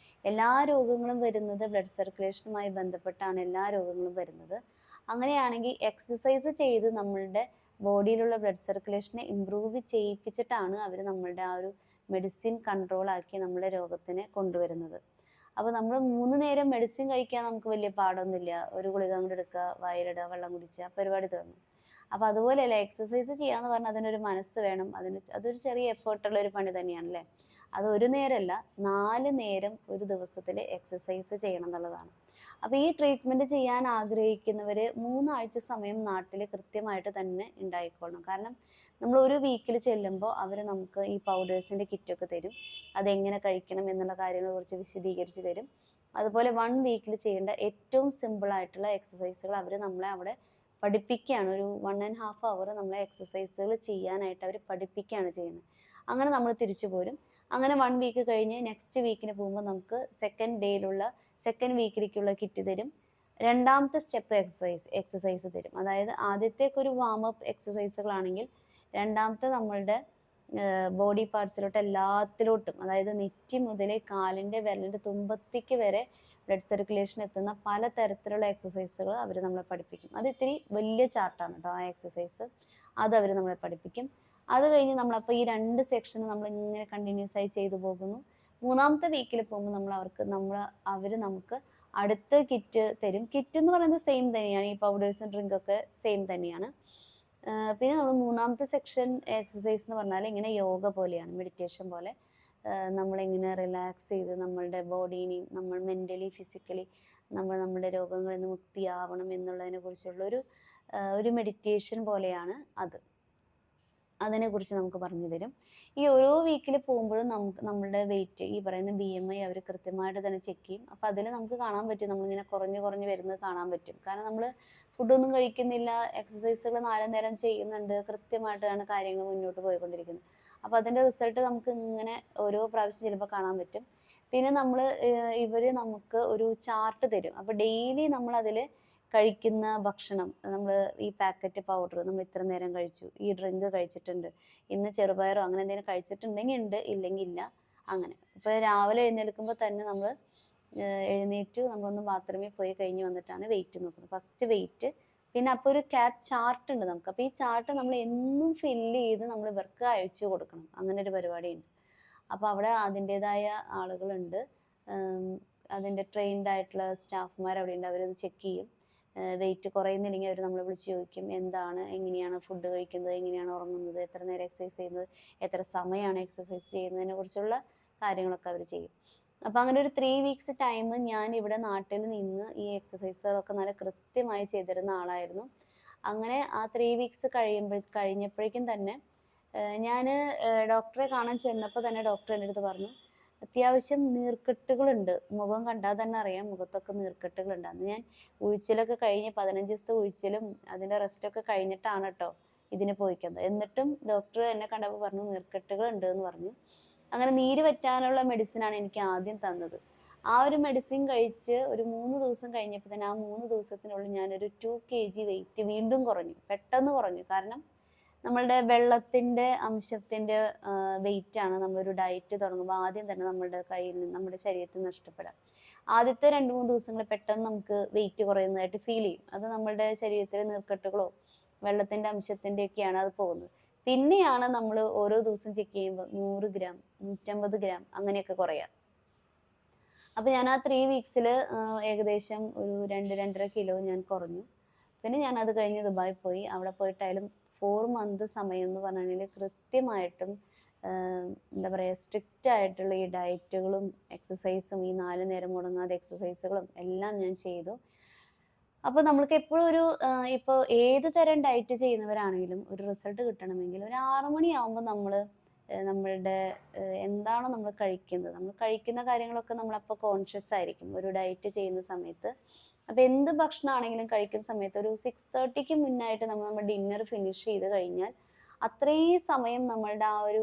എല്ലാ രോഗങ്ങളും വരുന്നത് ബ്ലഡ് സർക്കുലേഷനുമായി ബന്ധപ്പെട്ടാണ് എല്ലാ രോഗങ്ങളും വരുന്നത്. അങ്ങനെയാണെങ്കിൽ എക്സസൈസ് ചെയ്ത് നമ്മളുടെ ബോഡിയിലുള്ള ബ്ലഡ് സർക്കുലേഷനെ ഇമ്പ്രൂവ് ചെയ്യിപ്പിച്ചിട്ടാണ് അവർ നമ്മളുടെ ആ ഒരു മെഡിസിൻ കൺട്രോളാക്കി നമ്മുടെ രോഗത്തിനെ കൊണ്ടുവരുന്നത്. അപ്പോൾ നമ്മൾ 3 നേരം മെഡിസിൻ കഴിക്കാൻ നമുക്ക് വലിയ പാടൊന്നുമില്ല. ഒരു ഗുളിക അങ്ങോട്ട് എടുക്കുക, വായിലിടുക, വെള്ളം കുടിക്കുക, പരിപാടി തീർന്നു. അപ്പോൾ അതുപോലെയല്ല, എക്സസൈസ് ചെയ്യാന്ന് പറഞ്ഞാൽ അതിനൊരു മനസ്സ് വേണം. അതൊരു ചെറിയ എഫേർട്ടുള്ള ഒരു പണി തന്നെയാണല്ലേ. അത് ഒരു നേരമല്ല, 4 നേരം ഒരു ദിവസത്തിൽ എക്സസൈസ് ചെയ്യണം എന്നുള്ളതാണ്. അപ്പോൾ ഈ ട്രീറ്റ്മെൻറ്റ് ചെയ്യാൻ ആഗ്രഹിക്കുന്നവർ 3 ആഴ്ച സമയം നാട്ടിൽ കൃത്യമായിട്ട് തന്നെ ഉണ്ടായിക്കോളണം. കാരണം നമ്മൾ ഒരു വീക്കിൽ ചെല്ലുമ്പോൾ അവർ നമുക്ക് ഈ പൗഡേഴ്സിൻ്റെ കിറ്റൊക്കെ തരും. അതെങ്ങനെ കഴിക്കണം എന്നുള്ള കാര്യങ്ങളെ കുറിച്ച് വിശദീകരിച്ച് തരും. അതുപോലെ 1 വീക്കിൽ ചെയ്യേണ്ട ഏറ്റവും സിമ്പിളായിട്ടുള്ള എക്സസൈസുകൾ അവർ നമ്മളെ അവിടെ പഠിപ്പിക്കുകയാണ്. ഒരു 1.5 അവർ നമ്മളെ എക്സസൈസുകൾ ചെയ്യാനായിട്ട് അവർ പഠിപ്പിക്കുകയാണ് ചെയ്യുന്നത്. അങ്ങനെ നമ്മൾ തിരിച്ചു പോരും. അങ്ങനെ 1 വീക്ക് കഴിഞ്ഞ് നെക്സ്റ്റ് വീക്കിന് പോകുമ്പോൾ നമുക്ക് സെക്കൻഡ് വീക്കിലേക്കുള്ള കിറ്റ് തരും. 2ാമത്തെ സ്റ്റെപ്പ് എക്സസൈസ് തരും. അതായത് ആദ്യത്തേക്ക് ഒരു വാമപ്പ് എക്സസൈസുകളാണെങ്കിൽ, 2ാമത്തെ നമ്മളുടെ ബോഡി പാർട്സിലോട്ട് എല്ലാത്തിലോട്ടും, അതായത് നെറ്റി മുതൽ കാലിൻ്റെ വിരലിൻ്റെ തുമ്പത്തിക്ക് വരെ ബ്ലഡ് സർക്കുലേഷൻ എത്തുന്ന പല തരത്തിലുള്ള എക്സസൈസുകൾ അവർ നമ്മളെ പഠിപ്പിക്കും. അത് ഇത്തിരി വലിയ ചാർട്ടാണ് കേട്ടോ ആ എക്സസൈസ്. അത് അവർ നമ്മളെ പഠിപ്പിക്കും. അത് കഴിഞ്ഞ് നമ്മളപ്പോൾ ഈ 2 സെക്ഷൻ നമ്മളിങ്ങനെ കണ്ടിന്യൂസ് ആയി ചെയ്തു പോകുന്നു. 3ാമത്തെ വീക്കിൽ പോകുമ്പോൾ അവർ നമുക്ക് അടുത്ത കിറ്റ് തരും. കിറ്റ് എന്ന് പറയുന്നത് സെയിം തന്നെയാണ്, ഈ പൗഡേഴ്സും ഡ്രിങ്കൊക്കെ സെയിം തന്നെയാണ്. പിന്നെ നമ്മൾ 3ാമത്തെ സെക്ഷൻ എക്സസൈസ് എന്ന് പറഞ്ഞാൽ ഇങ്ങനെ യോഗ പോലെയാണ്, മെഡിറ്റേഷൻ പോലെ. നമ്മളിങ്ങനെ റിലാക്സ് ചെയ്ത് നമ്മളുടെ ബോഡീനെയും നമ്മൾ മെൻ്റലി ഫിസിക്കലി നമ്മുടെ രോഗങ്ങളിൽ നിന്ന് മുക്തിയാവണം എന്നുള്ളതിനെ കുറിച്ചുള്ള ഒരു മെഡിറ്റേഷൻ പോലെയാണ് അത്. അതിനെക്കുറിച്ച് നമുക്ക് പറഞ്ഞു തരും. ഈ ഓരോ വീക്കിൽ പോകുമ്പോഴും നമ്മളുടെ വെയിറ്റ്, ഈ പറയുന്ന BMI അവർ കൃത്യമായിട്ട് തന്നെ ചെക്ക് ചെയ്യും. അപ്പോൾ അതിൽ നമുക്ക് കാണാൻ പറ്റും, നമ്മളിങ്ങനെ കുറഞ്ഞ് വരുന്നത് കാണാൻ പറ്റും. കാരണം നമ്മൾ ഫുഡൊന്നും കഴിക്കുന്നില്ല, എക്സസൈസുകൾ 4 നേരം ചെയ്യുന്നുണ്ട്, കൃത്യമായിട്ടാണ് കാര്യങ്ങൾ മുന്നോട്ട് പോയിക്കൊണ്ടിരിക്കുന്നത്. അപ്പോൾ അതിൻ്റെ റിസൾട്ട് നമുക്ക് ഇങ്ങനെ ഓരോ പ്രാവശ്യം ചെല്ലുമ്പോൾ കാണാൻ പറ്റും. പിന്നെ ഇവർ നമുക്ക് ഒരു ചാർട്ട് തരും. അപ്പോൾ ഡെയിലി നമ്മളതിൽ കഴിക്കുന്ന ഭക്ഷണം, നമ്മൾ ഈ പാക്കറ്റ് പൗഡർ നമ്മൾ ഇത്ര നേരം കഴിച്ചു, ഈ ഡ്രിങ്ക് കഴിച്ചിട്ടുണ്ട്, ഇന്ന് ചെറുപയറോ അങ്ങനെ എന്തെങ്കിലും കഴിച്ചിട്ടുണ്ടെങ്കിൽ ഉണ്ട്, ഇല്ലെങ്കിൽ ഇല്ല, അങ്ങനെ. ഇപ്പോൾ രാവിലെ എഴുന്നേൽക്കുമ്പോൾ തന്നെ നമ്മൾ എഴുന്നേറ്റു, നമ്മളൊന്ന് ബാത്റൂമിൽ പോയി കഴിഞ്ഞ് വന്നിട്ടാണ് വെയിറ്റ് നോക്കുന്നത്. ഫസ്റ്റ് വെയിറ്റ്, പിന്നെ അപ്പോൾ ഒരു ചാർട്ട് ഉണ്ട് നമുക്ക്. അപ്പോൾ ഈ ചാർട്ട് നമ്മൾ എന്നും ഫില്ല് ചെയ്ത് നമ്മൾ ഇവർക്ക് അയച്ചു കൊടുക്കണം. അങ്ങനെ ഒരു പരിപാടിയുണ്ട്. അപ്പോൾ അവിടെ അതിൻ്റെതായ ആളുകളുണ്ട്, അതിൻ്റെ ട്രെയിൻഡ് ആയിട്ടുള്ള സ്റ്റാഫുമാർ അവിടെ ഉണ്ട്. അവരത് ചെക്ക് ചെയ്യും. വെയിറ്റ് കുറയുന്നില്ലെങ്കിൽ അവർ നമ്മളെ വിളിച്ച് ചോദിക്കും, എങ്ങനെയാണ് ഫുഡ് കഴിക്കുന്നത്, എങ്ങനെയാണ് ഉറങ്ങുന്നത്, എത്ര നേരം എക്സസൈസ് ചെയ്യുന്നത്, എത്ര സമയമാണ് എക്സസൈസ് ചെയ്യുന്നതിനെ കുറിച്ചുള്ള കാര്യങ്ങളൊക്കെ അവർ ചെയ്യും. അപ്പോൾ അങ്ങനെ ഒരു 3 വീക്സ് ടൈം ഞാൻ ഇവിടെ നാട്ടിൽ നിന്ന് ഈ എക്സസൈസുകളൊക്കെ നല്ല കൃത്യമായി ചെയ്തിരുന്ന ആളായിരുന്നു. അങ്ങനെ ആ 3 വീക്സ് കഴിഞ്ഞപ്പോഴേക്കും തന്നെ ഞാൻ ഡോക്ടറെ കാണാൻ ചെന്നപ്പോൾ തന്നെ ഡോക്ടർ എൻ്റെ അടുത്ത് പറഞ്ഞു, അത്യാവശ്യം നീർക്കെട്ടുകളുണ്ട്, മുഖം കണ്ടാൽ തന്നെ അറിയാം മുഖത്തൊക്കെ നീർക്കെട്ടുകളുണ്ട്. അന്ന് ഞാൻ ഉഴിച്ചിലൊക്കെ കഴിഞ്ഞ് 15 ദിവസത്തെ ഉഴിച്ചിലും അതിൻ്റെ റെസ്റ്റൊക്കെ കഴിഞ്ഞിട്ടാണ് കേട്ടോ ഇതിന് പോയിക്കുന്നത്. എന്നിട്ടും ഡോക്ടർ എന്നെ കണ്ടപ്പോൾ പറഞ്ഞു നീർക്കെട്ടുകൾ ഉണ്ട് എന്ന് പറഞ്ഞു. അങ്ങനെ നീര് വറ്റാനുള്ള മെഡിസിനാണ് എനിക്ക് ആദ്യം തന്നത്. ആ ഒരു മെഡിസിൻ കഴിച്ച് ഒരു 3 ദിവസം കഴിഞ്ഞപ്പോൾ തന്നെ, ആ 3 ദിവസത്തിനുള്ളിൽ ഞാനൊരു 2 kg വെയിറ്റ് വീണ്ടും കുറഞ്ഞു, പെട്ടെന്ന് കുറഞ്ഞു. കാരണം നമ്മളുടെ വെള്ളത്തിൻ്റെ അംശത്തിൻ്റെ വെയിറ്റാണ് നമ്മളൊരു ഡയറ്റ് തുടങ്ങുമ്പോൾ ആദ്യം തന്നെ നമ്മുടെ കയ്യിൽ നിന്ന്, നമ്മുടെ ശരീരത്തിൽ നഷ്ടപ്പെടാം. ആദ്യത്തെ 2-3 ദിവസങ്ങൾ പെട്ടെന്ന് നമുക്ക് വെയിറ്റ് കുറയുന്നതായിട്ട് ഫീൽ ചെയ്യും. അത് നമ്മളുടെ ശരീരത്തിലെ നീർക്കെട്ടുകളോ വെള്ളത്തിൻ്റെ അംശത്തിൻ്റെ ഒക്കെയാണ് അത് പോകുന്നത്. പിന്നെയാണ് നമ്മൾ ഓരോ ദിവസം ചെക്ക് ചെയ്യുമ്പോൾ 100 ഗ്രാം 150 ഗ്രാം അങ്ങനെയൊക്കെ കുറയാം. അപ്പോൾ ഞാൻ ആ 3 വീക്സിൽ ഏകദേശം ഒരു 2-2.5 കിലോ ഞാൻ കുറഞ്ഞു. പിന്നെ ഞാൻ അത് കഴിഞ്ഞ് ദുബായി പോയി. അവിടെ പോയിട്ടായാലും 4 മന്ത് സമയം എന്ന് പറഞ്ഞാൽ കൃത്യമായിട്ടും എന്താ പറയുക, സ്ട്രിക്റ്റ് ആയിട്ടുള്ള ഈ ഡയറ്റുകളും എക്സസൈസും ഈ 4 നേരം മുടങ്ങാതെ എക്സസൈസുകളും എല്ലാം ഞാൻ ചെയ്തു. അപ്പോൾ നമ്മൾക്ക് എപ്പോഴും ഒരു ഇപ്പോൾ ഏത് തരം ഡയറ്റ് ചെയ്യുന്നവരാണെങ്കിലും ഒരു റിസൾട്ട് കിട്ടണമെങ്കിൽ ഒരു 6 മണിയാകുമ്പോൾ നമ്മൾ നമ്മളുടെ എന്താണോ നമ്മൾ കഴിക്കുന്നത്, നമ്മൾ കഴിക്കുന്ന കാര്യങ്ങളൊക്കെ നമ്മളപ്പോൾ കോൺഷ്യസ് ആയിരിക്കും ഒരു ഡയറ്റ് ചെയ്യുന്ന സമയത്ത്. അപ്പോൾ എന്ത് ഭക്ഷണമാണെങ്കിലും കഴിക്കുന്ന സമയത്ത് ഒരു 6:30ക്ക് മുന്നായിട്ട് നമ്മൾ ഡിന്നർ ഫിനിഷ് ചെയ്ത് കഴിഞ്ഞാൽ അത്രയും സമയം നമ്മളുടെ ആ ഒരു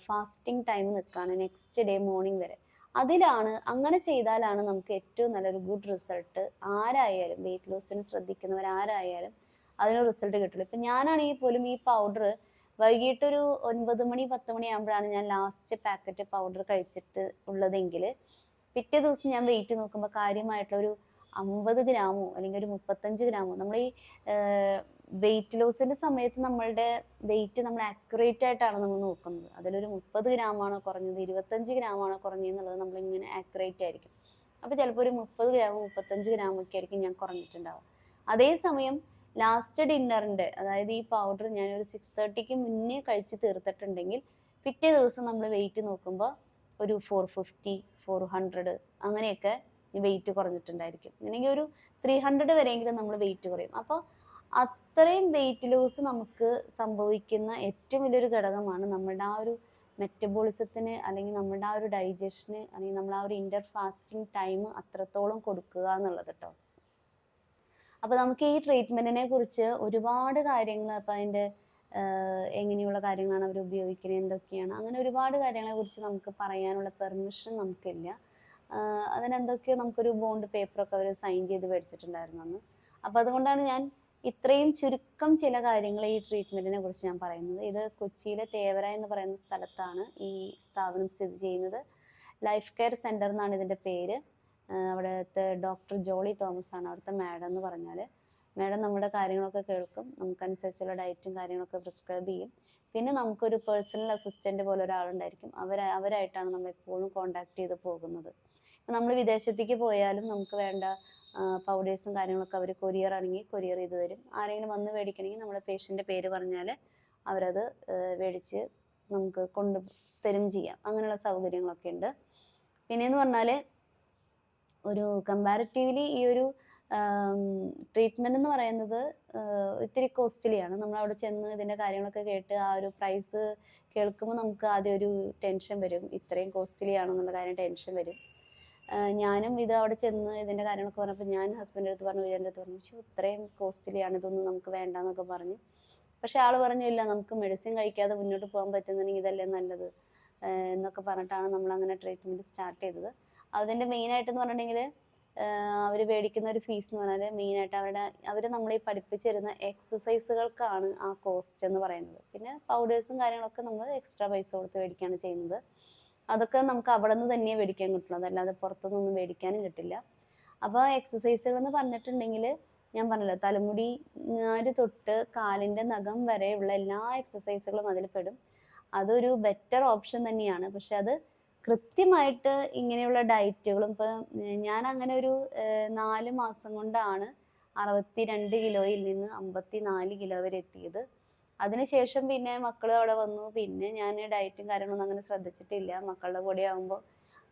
ഫാസ്റ്റിംഗ് ടൈം നിൽക്കുകയാണ് നെക്സ്റ്റ് ഡേ മോർണിംഗ് വരെ. അതിലാണ്, അങ്ങനെ ചെയ്താലാണ് നമുക്ക് ഏറ്റവും നല്ലൊരു ഗുഡ് റിസൾട്ട് ആരായാലും, വെയിറ്റ് ലോസിന് ശ്രദ്ധിക്കുന്നവരാരായാലും അതിന് റിസൾട്ട് കിട്ടുള്ളൂ. ഇപ്പം ഞാനാണെങ്കിൽ പോലും ഈ പൗഡർ വൈകിട്ടൊരു 9 മണി 10 മണി ആകുമ്പോഴാണ് ഞാൻ ലാസ്റ്റ് പാക്കറ്റ് പൗഡർ കഴിച്ചിട്ട് ഉള്ളതെങ്കിൽ പിറ്റേ ദിവസം ഞാൻ വെയിറ്റ് നോക്കുമ്പോൾ കാര്യമായിട്ടുള്ള ഒരു 50 ഗ്രാമോ അല്ലെങ്കിൽ ഒരു 35 ഗ്രാമോ, നമ്മൾ ഈ വെയിറ്റ് ലോസിന്റെ സമയത്ത് നമ്മളുടെ വെയിറ്റ് നമ്മൾ ആക്യുറേറ്റ് ആയിട്ടാണ് നമ്മൾ നോക്കുന്നത്. അതിലൊരു 30 ഗ്രാമാണോ കുറഞ്ഞത്, 25 ഗ്രാമാണോ കുറഞ്ഞതെന്നുള്ളത് നമ്മളിങ്ങനെ ആക്യുറേറ്റ് ആയിരിക്കും. അപ്പോൾ ചിലപ്പോൾ ഒരു 30 ഗ്രാമോ 35 ഗ്രാമൊക്കെ ആയിരിക്കും ഞാൻ കുറഞ്ഞിട്ടുണ്ടാവുക. അതേസമയം ലാസ്റ്റ് ഡിന്നറിൻ്റെ, അതായത് ഈ പൗഡർ ഞാൻ ഒരു 6:30ക്ക് മുന്നേ കഴിച്ച് തീർത്തിട്ടുണ്ടെങ്കിൽ പിറ്റേ ദിവസം നമ്മൾ വെയിറ്റ് നോക്കുമ്പോൾ ഒരു 450 400 അങ്ങനെയൊക്കെ വെയിറ്റ് കുറഞ്ഞിട്ടുണ്ടായിരിക്കും. അല്ലെങ്കിൽ ഒരു 300 വരെയെങ്കിലും നമ്മൾ വെയിറ്റ് കുറയും. അപ്പോൾ അത്രയും വെയിറ്റ് ലോസ് നമുക്ക് സംഭവിക്കുന്ന ഏറ്റവും വലിയൊരു ഘടകമാണ് നമ്മുടെ ആ ഒരു മെറ്റബോളിസത്തിന്, അല്ലെങ്കിൽ നമ്മുടെ ആ ഒരു ഡൈജഷന്, അല്ലെങ്കിൽ നമ്മൾ ആ ഒരു ഇന്റർ ഫാസ്റ്റിംഗ് ടൈം അത്രത്തോളം കൊടുക്കുക എന്നുള്ളത് കേട്ടോ. അപ്പോൾ നമുക്ക് ഈ ട്രീറ്റ്മെന്റിനെ കുറിച്ച് ഒരുപാട് കാര്യങ്ങൾ, അപ്പം അതിൻ്റെ എങ്ങനെയുള്ള കാര്യങ്ങളാണ് അവർ ഉപയോഗിക്കുന്നത്, എന്തൊക്കെയാണ്, അങ്ങനെ ഒരുപാട് കാര്യങ്ങളെ കുറിച്ച് നമുക്ക് പറയാനുള്ള പെർമിഷൻ നമുക്കില്ല. അതിനെന്തൊക്കെയോ നമുക്കൊരു ബോണ്ട് പേപ്പറൊക്കെ അവർ സൈൻ ചെയ്ത് മേടിച്ചിട്ടുണ്ടായിരുന്നു അന്ന്. അപ്പോൾ അതുകൊണ്ടാണ് ഞാൻ ഇത്രയും ചുരുക്കം ചില കാര്യങ്ങൾ ഈ ട്രീറ്റ്മെന്റിനെ കുറിച്ച് ഞാൻ പറയുന്നത്. ഇത് കൊച്ചിയിലെ തേവര എന്ന് പറയുന്ന സ്ഥലത്താണ് ഈ സ്ഥാപനം സ്ഥിതി ചെയ്യുന്നത്. ലൈഫ് കെയർ സെന്റർ എന്നാണ് ഇതിൻ്റെ പേര്. അവിടുത്തെ ഡോക്ടർ ജോളി തോമസ് ആണ് അവിടുത്തെ മാഡം എന്ന് പറഞ്ഞാൽ. മാഡം നമ്മുടെ കാര്യങ്ങളൊക്കെ കേൾക്കും, നമുക്കനുസരിച്ചുള്ള ഡയറ്റും കാര്യങ്ങളൊക്കെ പ്രിസ്ക്രൈബ് ചെയ്യും. പിന്നെ നമുക്കൊരു പേഴ്സണൽ അസിസ്റ്റന്റ് പോലെ ഒരാളുണ്ടായിരിക്കും. അവരായിട്ടാണ് നമ്മൾ എപ്പോഴും കോണ്ടാക്ട് ചെയ്ത് പോകുന്നത്. നമ്മൾ വിദേശത്തേക്ക് പോയാലും നമുക്ക് വേണ്ട പൗഡേഴ്സും കാര്യങ്ങളൊക്കെ അവർ കൊറിയർ ആണെങ്കിൽ കൊറിയർ ചെയ്ത് തരും. ആരെങ്കിലും വന്ന് മേടിക്കണമെങ്കിൽ നമ്മുടെ പേഷ്യൻ്റെ പേര് പറഞ്ഞാൽ അവരത് മേടിച്ച് നമുക്ക് കൊണ്ടുതരും ചെയ്യാം. അങ്ങനെയുള്ള സൗകര്യങ്ങളൊക്കെ ഉണ്ട്. പിന്നെയെന്ന് പറഞ്ഞാൽ ഒരു കമ്പാരിറ്റീവ്ലി ഈ ഒരു ട്രീറ്റ്മെൻറ്റ് എന്ന് പറയുന്നത് ഇത്തിരി കോസ്റ്റ്ലിയാണ്. നമ്മളവിടെ ചെന്ന് ഇതിൻ്റെ കാര്യങ്ങളൊക്കെ കേട്ട് ആ ഒരു പ്രൈസ് കേൾക്കുമ്പോൾ നമുക്ക് ആദ്യം ഒരു ടെൻഷൻ വരും, ഇത്രയും കോസ്റ്റ്ലി ആണോ എന്നുള്ള കാര്യം ടെൻഷൻ വരും. ഞാനും ഇത് അവിടെ ചെന്ന് ഇതിൻ്റെ കാര്യങ്ങളൊക്കെ പറഞ്ഞപ്പോൾ ഞാൻ ഹസ്ബൻഡിൻ്റെ അടുത്ത് പറഞ്ഞു, വീടിൻ്റെ അടുത്ത് പറഞ്ഞു, പക്ഷേ ഇത്രയും കോസ്റ്റ്ലിയാണ്, ഇതൊന്നും നമുക്ക് വേണ്ടാന്നൊക്കെ പറഞ്ഞു. പക്ഷെ ആൾ പറഞ്ഞു, ഇല്ല നമുക്ക് മെഡിസിൻ കഴിക്കാതെ മുന്നോട്ട് പോകാൻ പറ്റുന്നുണ്ടെങ്കിൽ ഇതല്ലേ നല്ലത് എന്നൊക്കെ പറഞ്ഞിട്ടാണ് നമ്മളങ്ങനെ ട്രീറ്റ്മെൻറ്റ് സ്റ്റാർട്ട് ചെയ്തത്. അതിൻ്റെ മെയിനായിട്ടെന്ന് പറഞ്ഞിട്ടുണ്ടെങ്കിൽ അവർ മേടിക്കുന്ന ഒരു ഫീസ് എന്ന് പറഞ്ഞാൽ മെയിനായിട്ട് അവർ നമ്മളീ പഠിപ്പിച്ച് തരുന്ന എക്സസൈസുകൾക്കാണ് ആ കോസ്റ്റ് എന്ന് പറയുന്നത്. പിന്നെ പൗഡേഴ്സും കാര്യങ്ങളൊക്കെ നമ്മൾ എക്സ്ട്രാ പൈസ കൊടുത്ത് മേടിക്കുകയാണ് ചെയ്യുന്നത്. അതൊക്കെ നമുക്ക് അവിടെ നിന്ന് തന്നെ മേടിക്കാൻ കിട്ടുള്ളൂ, അതല്ലാതെ പുറത്തുനിന്നൊന്നും മേടിക്കാനും കിട്ടില്ല. അപ്പോൾ എക്സസൈസുകൾ എന്ന് പറഞ്ഞിട്ടുണ്ടെങ്കിൽ ഞാൻ പറഞ്ഞല്ലോ, തലമുടി നാര് തൊട്ട് കാലിൻ്റെ നഖം വരെയുള്ള എല്ലാ എക്സസൈസുകളും അതിൽ പെടും. അതൊരു ബെറ്റർ ഓപ്ഷൻ തന്നെയാണ്. പക്ഷെ അത് കൃത്യമായിട്ട് ഇങ്ങനെയുള്ള ഡയറ്റുകളും, ഇപ്പം ഞാൻ അങ്ങനെ ഒരു 4 മാസം കൊണ്ടാണ് 62 കിലോയിൽ നിന്ന് 54 കിലോ വരെ എത്തിയത്. അതിനുശേഷം പിന്നെ മക്കൾ അവിടെ വന്നു. പിന്നെ ഞാൻ ഡയറ്റും കാര്യങ്ങളൊന്നും അങ്ങനെ ശ്രദ്ധിച്ചിട്ടില്ല. മക്കളുടെ കൂടെ ആകുമ്പോൾ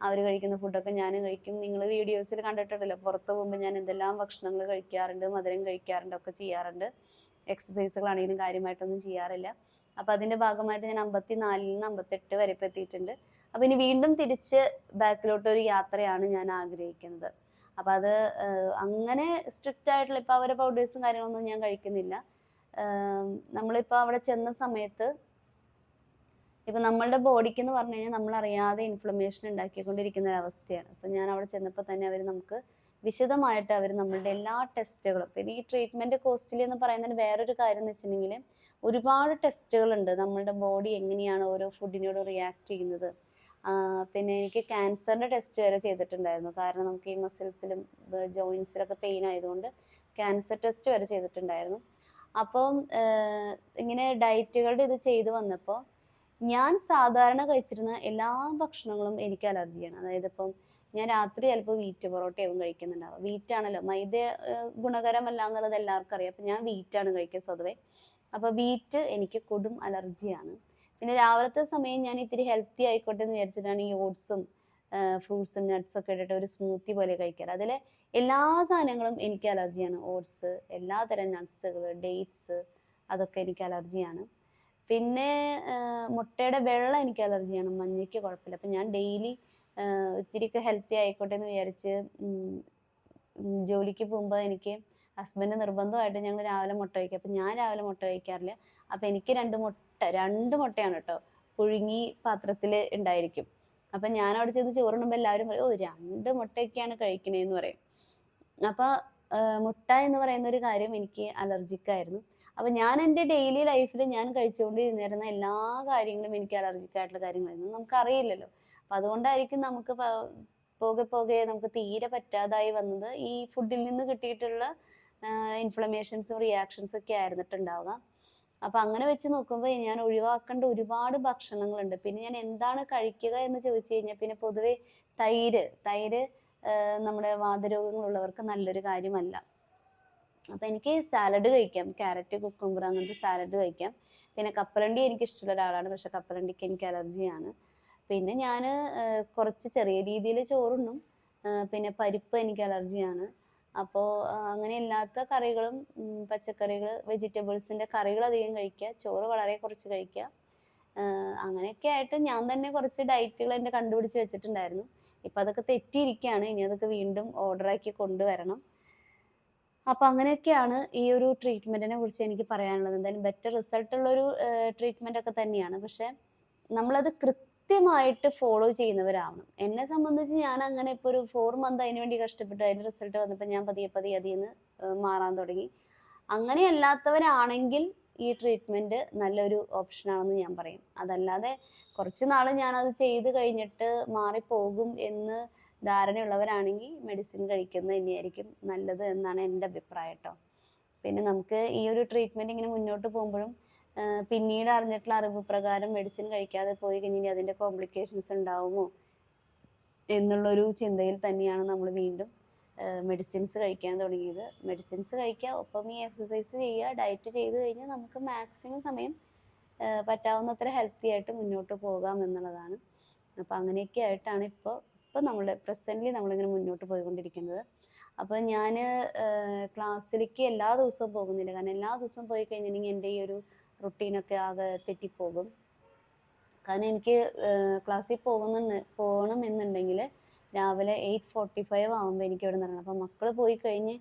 അവർ കഴിക്കുന്ന ഫുഡൊക്കെ ഞാനും കഴിക്കും. നിങ്ങൾ വീഡിയോസിൽ കണ്ടിട്ടുണ്ടല്ലോ, പുറത്ത് പോകുമ്പോൾ ഞാൻ എന്തെല്ലാം ഭക്ഷണങ്ങൾ കഴിക്കാറുണ്ട്, മധുരം കഴിക്കാറുണ്ട്, ഒക്കെ ചെയ്യാറുണ്ട്. എക്സസൈസുകളാണെങ്കിലും കാര്യമായിട്ടൊന്നും ചെയ്യാറില്ല. അപ്പോൾ അതിൻ്റെ ഭാഗമായിട്ട് ഞാൻ 54-ൽ നിന്ന് 58 വരെ ഇപ്പോൾ എത്തിയിട്ടുണ്ട്. അപ്പോൾ ഇനി വീണ്ടും തിരിച്ച് ബാക്കിലോട്ടൊരു യാത്രയാണ് ഞാൻ ആഗ്രഹിക്കുന്നത്. അപ്പോൾ അത് അങ്ങനെ സ്ട്രിക്റ്റ് ആയിട്ടുള്ള ഇപ്പോൾ അവരെ പൗഡേഴ്സും കാര്യങ്ങളൊന്നും ഞാൻ കഴിക്കുന്നില്ല. നമ്മളിപ്പോൾ അവിടെ ചെന്ന സമയത്ത് ഇപ്പം നമ്മളുടെ ബോഡിക്ക് എന്ന് പറഞ്ഞു കഴിഞ്ഞാൽ നമ്മളറിയാതെ ഇൻഫ്ലമേഷൻ ഉണ്ടാക്കിക്കൊണ്ടിരിക്കുന്ന ഒരവസ്ഥയാണ്. അപ്പം ഞാൻ അവിടെ ചെന്നപ്പോൾ തന്നെ അവർ നമുക്ക് വിശദമായിട്ട് അവർ നമ്മളുടെ എല്ലാ ടെസ്റ്റുകളും, പിന്നെ ഈ ട്രീറ്റ്മെൻറ്റ് കോസ്റ്റ്ലി എന്ന് പറയുന്നതിന് വേറൊരു കാര്യം എന്ന് വെച്ചിട്ടുണ്ടെങ്കിൽ ഒരുപാട് ടെസ്റ്റുകളുണ്ട്. നമ്മളുടെ ബോഡി എങ്ങനെയാണ് ഓരോ ഫുഡിനോട് റിയാക്ട് ചെയ്യുന്നത്. പിന്നെ എനിക്ക് ക്യാൻസറിൻ്റെ ടെസ്റ്റ് വരെ ചെയ്തിട്ടുണ്ടായിരുന്നു. കാരണം നമുക്ക് ഈ മസിൽസിലും ജോയിൻസിലൊക്കെ പെയിൻ ആയതുകൊണ്ട് ക്യാൻസർ ടെസ്റ്റ് വരെ ചെയ്തിട്ടുണ്ടായിരുന്നു. അപ്പം ഇങ്ങനെ ഡയറ്റുകളുടെ ഇത് ചെയ്തു വന്നപ്പോൾ ഞാൻ സാധാരണ കഴിച്ചിരുന്ന എല്ലാ ഭക്ഷണങ്ങളും എനിക്ക് അലർജിയാണ്. അതായത് ഇപ്പം ഞാൻ രാത്രി ചിലപ്പോൾ വീറ്റ് പൊറോട്ടയാവും കഴിക്കുന്നുണ്ടാവുക. വീറ്റാണല്ലോ, മൈദ ഗുണകരമല്ല എന്നുള്ളത് എല്ലാവർക്കും അറിയാം. അപ്പം ഞാൻ വീറ്റാണ് കഴിക്കുക സ്വതവേ. അപ്പോൾ വീറ്റ് എനിക്ക് കൊടും അലർജിയാണ്. പിന്നെ രാവിലത്തെ സമയം ഞാൻ ഇത്തിരി ഹെൽത്തി ആയിക്കോട്ടെ എന്ന് വിചാരിച്ചിട്ടാണ് ഈ ഓട്സും ഫ്രൂട്ട്സും നട്ട്സൊക്കെ ഇട്ടിട്ട് ഒരു സ്മൂത്തി പോലെ കഴിക്കാറ്. അതിൽ എല്ലാ സാധനങ്ങളും എനിക്ക് അലർജിയാണ്. ഓട്സ്, എല്ലാതരം നട്ട്സുകൾ, ഡേറ്റ്സ്, അതൊക്കെ എനിക്ക് അലർജിയാണ്. പിന്നെ മുട്ടയുടെ വെള്ള എനിക്ക് അലർജിയാണ്, മഞ്ഞയ്ക്ക് കുഴപ്പമില്ല. അപ്പം ഞാൻ ഡെയിലി ഇത്തിരിയൊക്കെ ഹെൽത്തി ആയിക്കോട്ടെ എന്ന് വിചാരിച്ച് ജോലിക്ക് പോകുമ്പോൾ എനിക്ക് ഹസ്ബൻഡ് നിർബന്ധമായിട്ട് ഞങ്ങൾ രാവിലെ മുട്ട കഴിക്കും. അപ്പം ഞാൻ രാവിലെ മുട്ട കഴിക്കാറില്ല. അപ്പം എനിക്ക് രണ്ട് മുട്ടയാണ് കേട്ടോ പുഴുങ്ങി പാത്രത്തിൽ ഉണ്ടായിരിക്കും. അപ്പം ഞാൻ അവിടെ ചെന്ന് ചോറുണ്ണുമ്പോൾ എല്ലാവരും പറയും, ഓ 2 മുട്ടയൊക്കെയാണ് കഴിക്കണേന്ന് പറയും. അപ്പോൾ മുട്ട എന്ന് പറയുന്ന ഒരു കാര്യം എനിക്ക് അലർജിക്കായിരുന്നു. അപ്പം ഞാൻ എൻ്റെ ഡെയിലി ലൈഫിൽ ഞാൻ കഴിച്ചുകൊണ്ടിരുന്നിരുന്ന എല്ലാ കാര്യങ്ങളും എനിക്ക് അലർജിക്കായിട്ടുള്ള കാര്യങ്ങളായിരുന്നു. നമുക്കറിയില്ലല്ലോ. അപ്പം അതുകൊണ്ടായിരിക്കും നമുക്ക് പോകെ പോകെ നമുക്ക് തീരെ പറ്റാതായി വന്നത് ഈ ഫുഡിൽ നിന്ന് കിട്ടിയിട്ടുള്ള ഇൻഫ്ലമേഷൻസും റിയാക്ഷൻസും ഒക്കെ ആയിരുന്നിട്ടുണ്ടാവുക. അപ്പം അങ്ങനെ വെച്ച് നോക്കുമ്പോൾ ഞാൻ ഒഴിവാക്കേണ്ട ഒരുപാട് ഭക്ഷണങ്ങളുണ്ട്. പിന്നെ ഞാൻ എന്താണ് കഴിക്കുക എന്ന് ചോദിച്ചു കഴിഞ്ഞാൽ പിന്നെ പൊതുവെ തൈര് നമ്മുടെ വാതരോഗങ്ങളുള്ളവർക്ക് നല്ലൊരു കാര്യമല്ല. അപ്പം എനിക്ക് സാലഡ് കഴിക്കാം, ക്യാരറ്റ്, കുക്കുംബർ അങ്ങനത്തെ സാലഡ് കഴിക്കാം. പിന്നെ കപ്പലണ്ടി എനിക്ക് ഇഷ്ടമുള്ള ഒരാളാണ്, പക്ഷെ കപ്പലണ്ടിക്ക് എനിക്ക് അലർജിയാണ്. പിന്നെ ഞാൻ കുറച്ച് ചെറിയ രീതിയിൽ ചോറുണ്ണും. പിന്നെ പരിപ്പ് എനിക്ക് അലർജിയാണ്. അപ്പോൾ അങ്ങനെയല്ലാത്ത കറികളും പച്ചക്കറികൾ, വെജിറ്റബിൾസിൻ്റെ കറികൾ അധികം കഴിക്കുക, ചോറ് വളരെ കുറച്ച് കഴിക്കുക. അങ്ങനെയൊക്കെ ആയിട്ട് ഞാൻ തന്നെ കുറച്ച് ഡയറ്റുകൾ എൻ്റെ കണ്ടുപിടിച്ച് വെച്ചിട്ടുണ്ടായിരുന്നു. ഇപ്പം അതൊക്കെ തെറ്റിയിരിക്കുകയാണ്. ഇനി അതൊക്കെ വീണ്ടും ഓർഡറാക്കി കൊണ്ടുവരണം. അപ്പം അങ്ങനെയൊക്കെയാണ് ഈ ഒരു ട്രീറ്റ്മെൻറ്റിനെ കുറിച്ച് എനിക്ക് പറയാനുള്ളത്. എന്തായാലും ബെറ്റർ റിസൾട്ടുള്ളൊരു ട്രീറ്റ്മെൻറ്റൊക്കെ തന്നെയാണ്. പക്ഷേ നമ്മളത് കൃത്യമായിട്ട് ഫോളോ ചെയ്യുന്നവരാവണം. എന്നെ സംബന്ധിച്ച് ഞാൻ അങ്ങനെ ഇപ്പോൾ ഒരു 4 മന്ത് അതിന് വേണ്ടി കഷ്ടപ്പെട്ടു. അതിൻ്റെ റിസൾട്ട് വന്നപ്പോൾ ഞാൻ പതിയെ അതിൽ നിന്ന് മാറാൻ തുടങ്ങി. അങ്ങനെയല്ലാത്തവരാണെങ്കിൽ ഈ ട്രീറ്റ്മെൻറ്റ് നല്ലൊരു ഓപ്ഷനാണെന്ന് ഞാൻ പറയും. അതല്ലാതെ കുറച്ച് നാൾ ഞാനത് ചെയ്ത് കഴിഞ്ഞിട്ട് മാറിപ്പോകും എന്ന് ധാരണയുള്ളവരാണെങ്കിൽ മെഡിസിൻ കഴിക്കുന്നത് തന്നെയായിരിക്കും നല്ലത് എന്നാണ് എൻ്റെ അഭിപ്രായം കേട്ടോ. പിന്നെ നമുക്ക് ഈ ഒരു ട്രീറ്റ്മെൻറ്റ് ഇങ്ങനെ മുന്നോട്ട് പോകുമ്പോഴും പിന്നീട് അറിഞ്ഞിട്ടുള്ള അറിവ് പ്രകാരം മെഡിസിൻ കഴിക്കാതെ പോയി കഴിഞ്ഞാൽ അതിൻ്റെ കോംപ്ലിക്കേഷൻസ് ഉണ്ടാവുമോ എന്നുള്ളൊരു ചിന്തയിൽ തന്നെയാണ് നമ്മൾ വീണ്ടും മെഡിസിൻസ് കഴിക്കാൻ തുടങ്ങിയത്. മെഡിസിൻസ് കഴിക്കുക, ഒപ്പം ഈ എക്സസൈസ് ചെയ്യുക, ഡയറ്റ് ചെയ്ത് കഴിഞ്ഞാൽ നമുക്ക് മാക്സിമം സമയം പറ്റാവുന്നത്ര ഹെൽത്തി ആയിട്ട് മുന്നോട്ട് പോകാം എന്നുള്ളതാണ്. അപ്പോൾ അങ്ങനെയൊക്കെ ആയിട്ടാണ് ഇപ്പോൾ നമ്മൾ പ്രസൻ്റ്ലി നമ്മളിങ്ങനെ മുന്നോട്ട് പോയിക്കൊണ്ടിരിക്കുന്നത്. അപ്പോൾ ഞാൻ ക്ലാസ്സിലേക്ക് എല്ലാ ദിവസവും പോകുന്നില്ല. കാരണം എല്ലാ ദിവസവും പോയി കഴിഞ്ഞിട്ടുണ്ടെങ്കിൽ എൻ്റെ ഈ ഒരു റുട്ടീനൊക്കെ ആകെ തെറ്റിപ്പോകും. കാരണം എനിക്ക് ക്ലാസ്സിൽ പോകണം എന്നുണ്ടെങ്കിൽ രാവിലെ 8:45 ആകുമ്പോൾ എനിക്ക് ഇവിടെ നിന്ന് ഇറങ്ങണം. അപ്പം മക്കൾ പോയി കഴിഞ്ഞ്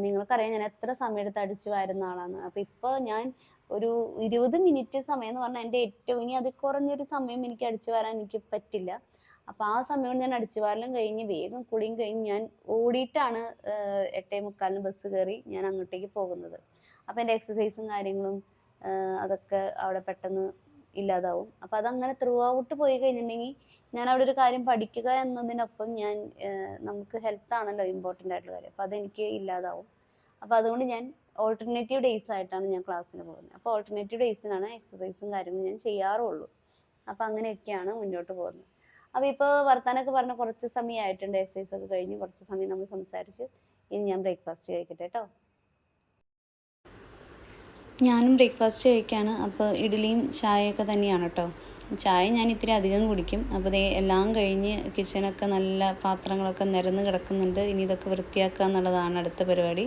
നിങ്ങൾക്കറിയാം ഞാൻ എത്ര സമയം എടുത്ത് അടിച്ചു വാരുന്ന ആളാണ്. അപ്പം ഇപ്പോൾ ഞാൻ ഒരു 20 മിനിറ്റ് സമയം എന്ന് പറഞ്ഞാൽ എൻ്റെ ഏറ്റവും ഇനി അതിൽ കുറഞ്ഞൊരു സമയം എനിക്ക് അടിച്ചു വാരാൻ എനിക്ക് പറ്റില്ല. അപ്പം ആ സമയം കൊണ്ട് ഞാൻ അടിച്ചു വാരലും കഴിഞ്ഞ് വേഗം കുളിയും കഴിഞ്ഞ് ഞാൻ ഓടിയിട്ടാണ് 8:45 ബസ് കയറി ഞാൻ അങ്ങോട്ടേക്ക് പോകുന്നത്. അപ്പം എൻ്റെ എക്സസൈസും കാര്യങ്ങളും അതൊക്കെ അവിടെ പെട്ടെന്ന് ഇല്ലാതാവും. അപ്പം അതങ്ങനെ ത്രൂ ഔട്ട് പോയി കഴിഞ്ഞിട്ടുണ്ടെങ്കിൽ ഞാൻ അവിടെ ഒരു കാര്യം പഠിക്കുക എന്നതിനൊപ്പം ഞാൻ നമുക്ക് ഹെൽത്താണല്ലോ ഇമ്പോർട്ടൻ്റ് ആയിട്ടുള്ള കാര്യം. അപ്പം അതെനിക്ക് ഇല്ലാതാവും. അപ്പം അതുകൊണ്ട് ഞാൻ ഓൾട്ടർനേറ്റീവ് ഡേയ്സ് ആയിട്ടാണ് ഞാൻ ക്ലാസ്സിന് പോകുന്നത്. അപ്പോൾ ഓൾട്ടർനേറ്റീവ് ഡേയ്സിനാണ് എക്സസൈസും കാര്യങ്ങളും ഞാൻ ചെയ്യാറുള്ളൂ. അപ്പം അങ്ങനെയൊക്കെയാണ് മുന്നോട്ട് പോകുന്നത്. അപ്പോൾ ഇപ്പോൾ വർത്താനൊക്കെ പറഞ്ഞ കുറച്ച് സമയമായിട്ടുണ്ട്. എക്സസൈസ് ഒക്കെ കഴിഞ്ഞ് കുറച്ച് സമയം നമ്മൾ സംസാരിച്ച് ഇനി ഞാൻ ബ്രേക്ക്ഫാസ്റ്റ് കഴിക്കട്ടെ കേട്ടോ. ഞാനും ബ്രേക്ക്ഫാസ്റ്റ് കഴിക്കുകയാണ്. അപ്പോൾ ഇഡ്ഡലിയും ചായയൊക്കെ തന്നെയാണ് കേട്ടോ. ചായ ഞാൻ ഇത്തിരി അധികം കുടിക്കും. അപ്പോൾ ദേ എല്ലാം കഴിഞ്ഞ് കിച്ചണൊക്കെ നല്ല പാത്രങ്ങളൊക്കെ നിരന്ന് കിടക്കുന്നുണ്ട്. ഇനി ഇതൊക്കെ വൃത്തിയാക്കുക എന്നുള്ളതാണ് അടുത്ത പരിപാടി.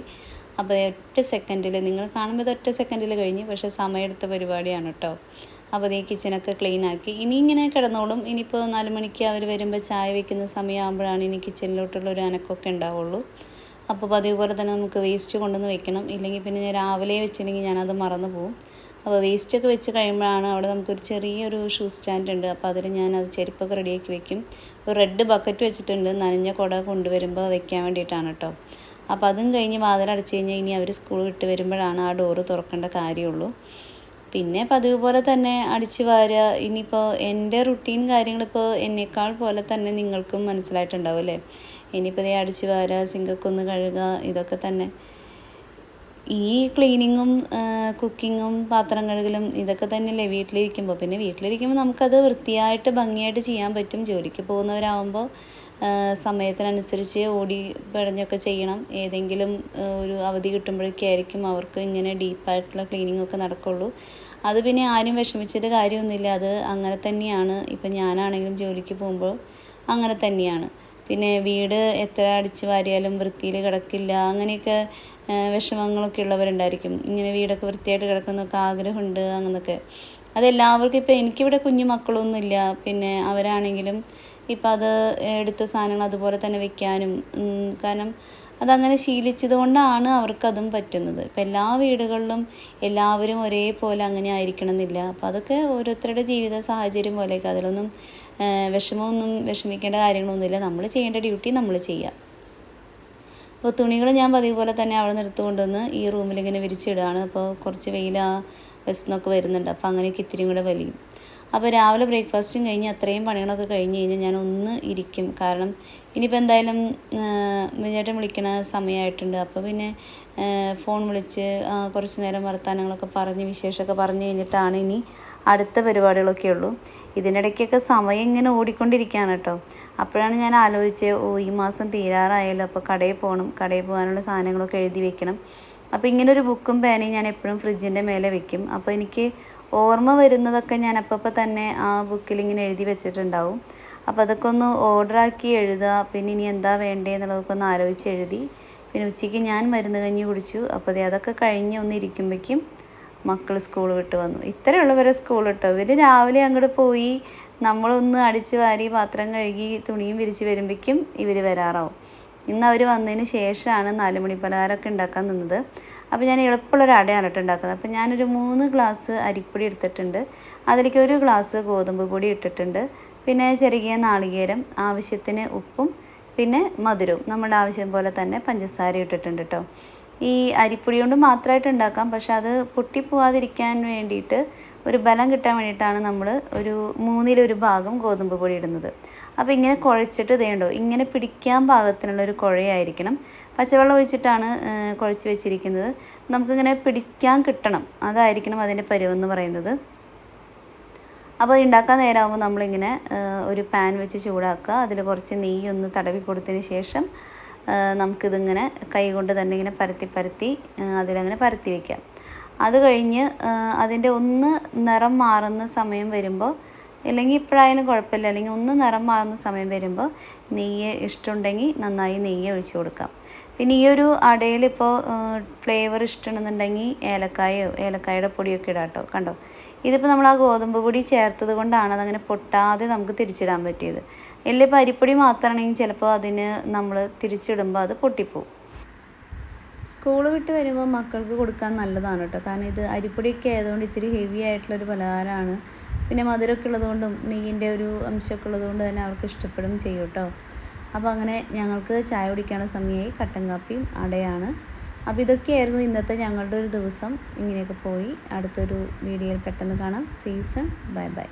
അപ്പോൾ ഒറ്റ സെക്കൻഡിൽ നിങ്ങൾ കാണുമ്പോൾ ഇത് ഒറ്റ സെക്കൻഡിൽ കഴിഞ്ഞു, പക്ഷേ സമയമെടുത്ത പരിപാടിയാണ് കേട്ടോ. അപ്പോൾ ഈ കിച്ചണൊക്കെ ക്ലീൻ ആക്കി ഇനി ഇങ്ങനെ കിടന്നോളും. ഇനിയിപ്പോൾ 4 മണിക്ക് അവർ വരുമ്പോൾ ചായ വയ്ക്കുന്ന സമയമാകുമ്പോഴാണ് ഇനി കിച്ചണിലോട്ടുള്ള ഒരു അനക്കമൊക്കെ ഉണ്ടാവുള്ളൂ. അപ്പോൾ പതിവ് പോലെ തന്നെ നമുക്ക് വേസ്റ്റ് കൊണ്ടുവന്ന് വെക്കണം. ഇല്ലെങ്കിൽ പിന്നെ ഞാൻ രാവിലെ വെച്ചില്ലെങ്കിൽ ഞാനത് മറന്നു പോകും. അപ്പോൾ വേസ്റ്റൊക്കെ വെച്ച് കഴിയുമ്പോഴാണ് അവിടെ നമുക്കൊരു ചെറിയൊരു ഷൂ സ്റ്റാൻഡ് ഉണ്ട്. അപ്പോൾ അതിൽ ഞാനത് ചെരുപ്പൊക്കെ റെഡിയാക്കി വെക്കും. ഒരു റെഡ് ബക്കറ്റ് വെച്ചിട്ടുണ്ട്, നനഞ്ഞ കുട കൊണ്ടുവരുമ്പോൾ വെക്കാൻ വേണ്ടിയിട്ടാണ് കേട്ടോ. അപ്പോൾ അതും കഴിഞ്ഞ് വാതിലടച്ച് കഴിഞ്ഞാൽ ഇനി അവർ സ്കൂൾ വിട്ട് വരുമ്പോഴാണ് ആ ഡോറ് തുറക്കേണ്ട കാര്യമുള്ളൂ. പിന്നെ പതിവ് പോലെ തന്നെ അടിച്ചു വാരുക. ഇനിയിപ്പോൾ എൻ്റെ റുട്ടീൻ കാര്യങ്ങളിപ്പോൾ എന്നേക്കാൾ പോലെ തന്നെ നിങ്ങൾക്കും മനസ്സിലായിട്ടുണ്ടാവും അല്ലേ. ഇനിയിപ്പോൾ ഇതേ അടിച്ചു വാരുക, സിങ്കൊക്കെ ഒന്ന് കഴുകുക, ഇതൊക്കെ തന്നെ. ഈ ക്ലീനിങ്ങും കുക്കിങ്ങും പാത്രം കഴുകലും ഇതൊക്കെ തന്നെയല്ലേ വീട്ടിലിരിക്കുമ്പോൾ. പിന്നെ വീട്ടിലിരിക്കുമ്പോൾ നമുക്കത് വൃത്തിയായിട്ട് ഭംഗിയായിട്ട് ചെയ്യാൻ പറ്റും. ജോലിക്ക് പോകുന്നവരാകുമ്പോൾ സമയത്തിനനുസരിച്ച് ഓടി പിടഞ്ഞൊക്കെ ചെയ്യണം. ഏതെങ്കിലും ഒരു അവധി കിട്ടുമ്പോഴൊക്കെ ആയിരിക്കും അവർക്ക് ഇങ്ങനെ ഡീപ്പായിട്ടുള്ള ക്ലീനിങ്ങൊക്കെ നടക്കുള്ളൂ. അത് പിന്നെ ആരും വിഷമിച്ചിട്ട് കാര്യമൊന്നുമില്ല. അത് അങ്ങനെ തന്നെയാണ്. ഇപ്പം ഞാനാണെങ്കിലും ജോലിക്ക് പോകുമ്പോൾ അങ്ങനെ തന്നെയാണ്. പിന്നെ വീട് എത്ര അടിച്ച് വാരിയാലും വൃത്തിയിൽ കിടക്കില്ല, അങ്ങനെയൊക്കെ വിഷമങ്ങളൊക്കെ ഉള്ളവരുണ്ടായിരിക്കും. ഇങ്ങനെ വീടൊക്കെ വൃത്തിയായിട്ട് കിടക്കുന്നൊക്കെ ആഗ്രഹമുണ്ട് അങ്ങനെയൊക്കെ. അതെല്ലാവർക്കും ഇപ്പം എനിക്കിവിടെ കുഞ്ഞു മക്കളൊന്നുമില്ല. പിന്നെ അവരാണെങ്കിലും ഇപ്പം അത് എടുത്ത സാധനങ്ങൾ അതുപോലെ തന്നെ വെക്കാനും, കാരണം അതങ്ങനെ ശീലിച്ചത് കൊണ്ടാണ് അവർക്കതും പറ്റുന്നത്. ഇപ്പം എല്ലാ വീടുകളിലും എല്ലാവരും ഒരേപോലെ അങ്ങനെ ആയിരിക്കണം എന്നില്ല. അപ്പം അതൊക്കെ ഓരോരുത്തരുടെ ജീവിത സാഹചര്യം പോലെയൊക്കെ, അതിലൊന്നും വിഷമിക്കേണ്ട കാര്യങ്ങളൊന്നുമില്ല. നമ്മൾ ചെയ്യേണ്ട ഡ്യൂട്ടി നമ്മൾ ചെയ്യുക. അപ്പോൾ തുണികൾ ഞാൻ പതിവ് പോലെ തന്നെ അവിടെ നിന്ന് എടുത്ത് കൊണ്ടുവന്ന് ഈ റൂമിലിങ്ങനെ വിരിച്ചിടുകയാണ്. അപ്പോൾ കുറച്ച് വെസ്ന്നൊക്കെ വരുന്നുണ്ട്. അപ്പോൾ അങ്ങനെയൊക്കെ ഇത്തിരിയും കൂടെ വലിയും. അപ്പോൾ രാവിലെ ബ്രേക്ക്ഫാസ്റ്റും കഴിഞ്ഞ് അത്രയും പണികളൊക്കെ കഴിഞ്ഞ് കഴിഞ്ഞാൽ ഞാൻ ഒന്ന് ഇരിക്കും. കാരണം ഇനിയിപ്പോൾ എന്തായാലും വിജയേട്ടൻ വിളിക്കണ സമയമായിട്ടുണ്ട്. അപ്പോൾ പിന്നെ ഫോൺ വിളിച്ച് കുറച്ച് നേരം വർത്തമാനങ്ങളൊക്കെ പറഞ്ഞ് വിശേഷമൊക്കെ പറഞ്ഞു കഴിഞ്ഞിട്ടാണ് ഇനി അടുത്ത പരിപാടികളൊക്കെ ഉള്ളൂ. ഇതിനിടയ്ക്കൊക്കെ സമയം ഇങ്ങനെ ഓടിക്കൊണ്ടിരിക്കുകയാണ് കേട്ടോ. അപ്പോഴാണ് ഞാൻ ആലോചിച്ചത്, ഈ മാസം തീരാറായല്ലോ, അപ്പോൾ കടയിൽ പോകണം, കടയിൽ പോകാനുള്ള സാധനങ്ങളൊക്കെ എഴുതി വെക്കണം. അപ്പോൾ ഇങ്ങനൊരു ബുക്കും പേനയും ഞാൻ എപ്പോഴും ഫ്രിഡ്ജിൻ്റെ മേലെ വെക്കും. അപ്പോൾ എനിക്ക് ഓർമ്മ വരുന്നതൊക്കെ ഞാൻ അപ്പോൾ തന്നെ ആ ബുക്കിൽ ഇങ്ങനെ എഴുതി വെച്ചിട്ടുണ്ടാവും. അപ്പോൾ അതൊക്കെ ഒന്ന് ഓർഡറാക്കി എഴുതുക. പിന്നെ ഇനി എന്താ വേണ്ടതെന്നുള്ളതൊക്കെ ഒന്ന് ആലോചിച്ച് എഴുതി. പിന്നെ ഉച്ചയ്ക്ക് ഞാൻ മരുന്ന് കഞ്ഞി കുടിച്ചു. അപ്പോൾ അതൊക്കെ കഴിഞ്ഞ് ഒന്ന് ഇരിക്കുമ്പോഴേക്കും മക്കൾ സ്കൂൾ വിട്ട് വന്നു. ഇത്രയുള്ളവരെ സ്കൂൾ വിട്ടോ. ഇവർ രാവിലെ അങ്ങോട്ട് പോയി നമ്മളൊന്ന് അടിച്ച് വാരി പാത്രം കഴുകി തുണിയും വിരിച്ച് വരുമ്പോഴേക്കും ഇവർ വരാറാവും. ഇന്ന് അവർ വന്നതിന് ശേഷമാണ് 4 മണി പലഹാരമൊക്കെ ഉണ്ടാക്കാൻ നിന്നത്. അപ്പോൾ ഞാൻ എളുപ്പമുള്ളൊരു അടയാണ് ഉണ്ടാക്കുന്നത്. അപ്പോൾ ഞാനൊരു 3 ഗ്ലാസ് അരിപ്പൊടി എടുത്തിട്ടുണ്ട്. അതിലേക്ക് 1 ഗ്ലാസ് ഗോതമ്പ് പൊടി ഇട്ടിട്ടുണ്ട്. പിന്നെ ചെറിയ നാളികേരം, ആവശ്യത്തിന് ഉപ്പും പിന്നെ മധുരവും നമ്മുടെ ആവശ്യം പോലെ തന്നെ പഞ്ചസാര ഇട്ടിട്ടുണ്ട് കേട്ടോ. ഈ അരിപ്പൊടി കൊണ്ട് മാത്രമായിട്ട് ഉണ്ടാക്കാം. പക്ഷെ അത് പൊട്ടിപ്പോവാതിരിക്കാൻ വേണ്ടിയിട്ട്, ഒരു ബലം കിട്ടാൻ വേണ്ടിയിട്ടാണ് നമ്മൾ ഒരു 1/3 ഭാഗം ഗോതമ്പ് പൊടി ഇടുന്നത്. അപ്പോൾ ഇങ്ങനെ കുഴച്ചിട്ട് ഇതേണ്ടോ, ഇങ്ങനെ പിടിക്കാൻ പാകത്തിനുള്ളൊരു കുഴയായിരിക്കണം. പച്ചവെള്ളം ഒഴിച്ചിട്ടാണ് കുഴച്ച് വെച്ചിരിക്കുന്നത്. നമുക്കിങ്ങനെ പിടിക്കാൻ കിട്ടണം, അതായിരിക്കണം അതിൻ്റെ പരുവെന്ന് പറയുന്നത്. അപ്പോൾ ഉണ്ടാക്കാൻ നേരമാകുമ്പോൾ നമ്മളിങ്ങനെ ഒരു പാൻ വെച്ച് ചൂടാക്കുക. അതിൽ കുറച്ച് നെയ്യൊന്ന് തടവി കൊടുത്തതിന് ശേഷം നമുക്കിതിങ്ങനെ കൈ കൊണ്ട് തന്നെ ഇങ്ങനെ പരത്തി അതിലങ്ങനെ പരത്തി വയ്ക്കാം. അത് കഴിഞ്ഞ് അതിൻ്റെ ഒന്ന് നിറം മാറുന്ന സമയം വരുമ്പോൾ, അല്ലെങ്കിൽ ഇപ്പോഴായാലും കുഴപ്പമില്ല, അല്ലെങ്കിൽ ഒന്ന് നിറം മാറുന്ന സമയം വരുമ്പോൾ നെയ്യ് ഇഷ്ടമുണ്ടെങ്കിൽ നന്നായി നെയ്യ് ഒഴിച്ച് കൊടുക്കാം. പിന്നെ ഈ ഒരു അടയിൽ ഇപ്പോൾ ഫ്ലേവർ ഇഷ്ടമുണ്ടെന്നുണ്ടെങ്കിൽ ഏലക്കായുടെ പൊടിയൊക്കെ ഇടാം കേട്ടോ. കണ്ടോ, ഇതിപ്പോൾ നമ്മൾ ആ ഗോതമ്പ് പൊടി ചേർത്തത് കൊണ്ടാണ് അതങ്ങനെ പൊട്ടാതെ നമുക്ക് തിരിച്ചിടാൻ പറ്റിയത്. ഇപ്പോൾ അരിപ്പൊടി മാത്രമാണെങ്കിൽ ചിലപ്പോൾ അതിന് നമ്മൾ തിരിച്ചിടുമ്പോൾ അത് പൊട്ടിപ്പോവും. സ്കൂൾ വിട്ട് വരുമ്പോൾ മക്കൾക്ക് കൊടുക്കാൻ നല്ലതാണ് കേട്ടോ. കാരണം ഇത് അരിപ്പൊടിയൊക്കെ ആയതുകൊണ്ട് ഇത്തിരി ഹെവി ആയിട്ടുള്ളൊരു പലഹാരമാണ്. പിന്നെ മധുരമൊക്കെ ഉള്ളതുകൊണ്ടും നെയ്യിൻ്റെ ഒരു അംശമൊക്കെ ഉള്ളതുകൊണ്ട് തന്നെ അവർക്ക് ഇഷ്ടപ്പെടും ചെയ്യും കേട്ടോ. അപ്പോൾ അങ്ങനെ ഞങ്ങൾക്ക് ചായ കുടിക്കാനുള്ള സമയമായി. കട്ടൻ കാപ്പിയും അടയാണ്. അപ്പോൾ ഇതൊക്കെയായിരുന്നു ഇന്നത്തെ ഞങ്ങളുടെ ഒരു ദിവസം. ഇങ്ങനെയൊക്കെ പോയി. അടുത്തൊരു വീഡിയോയിൽ പെട്ടെന്ന് കാണാം. സീസൺ ബൈ.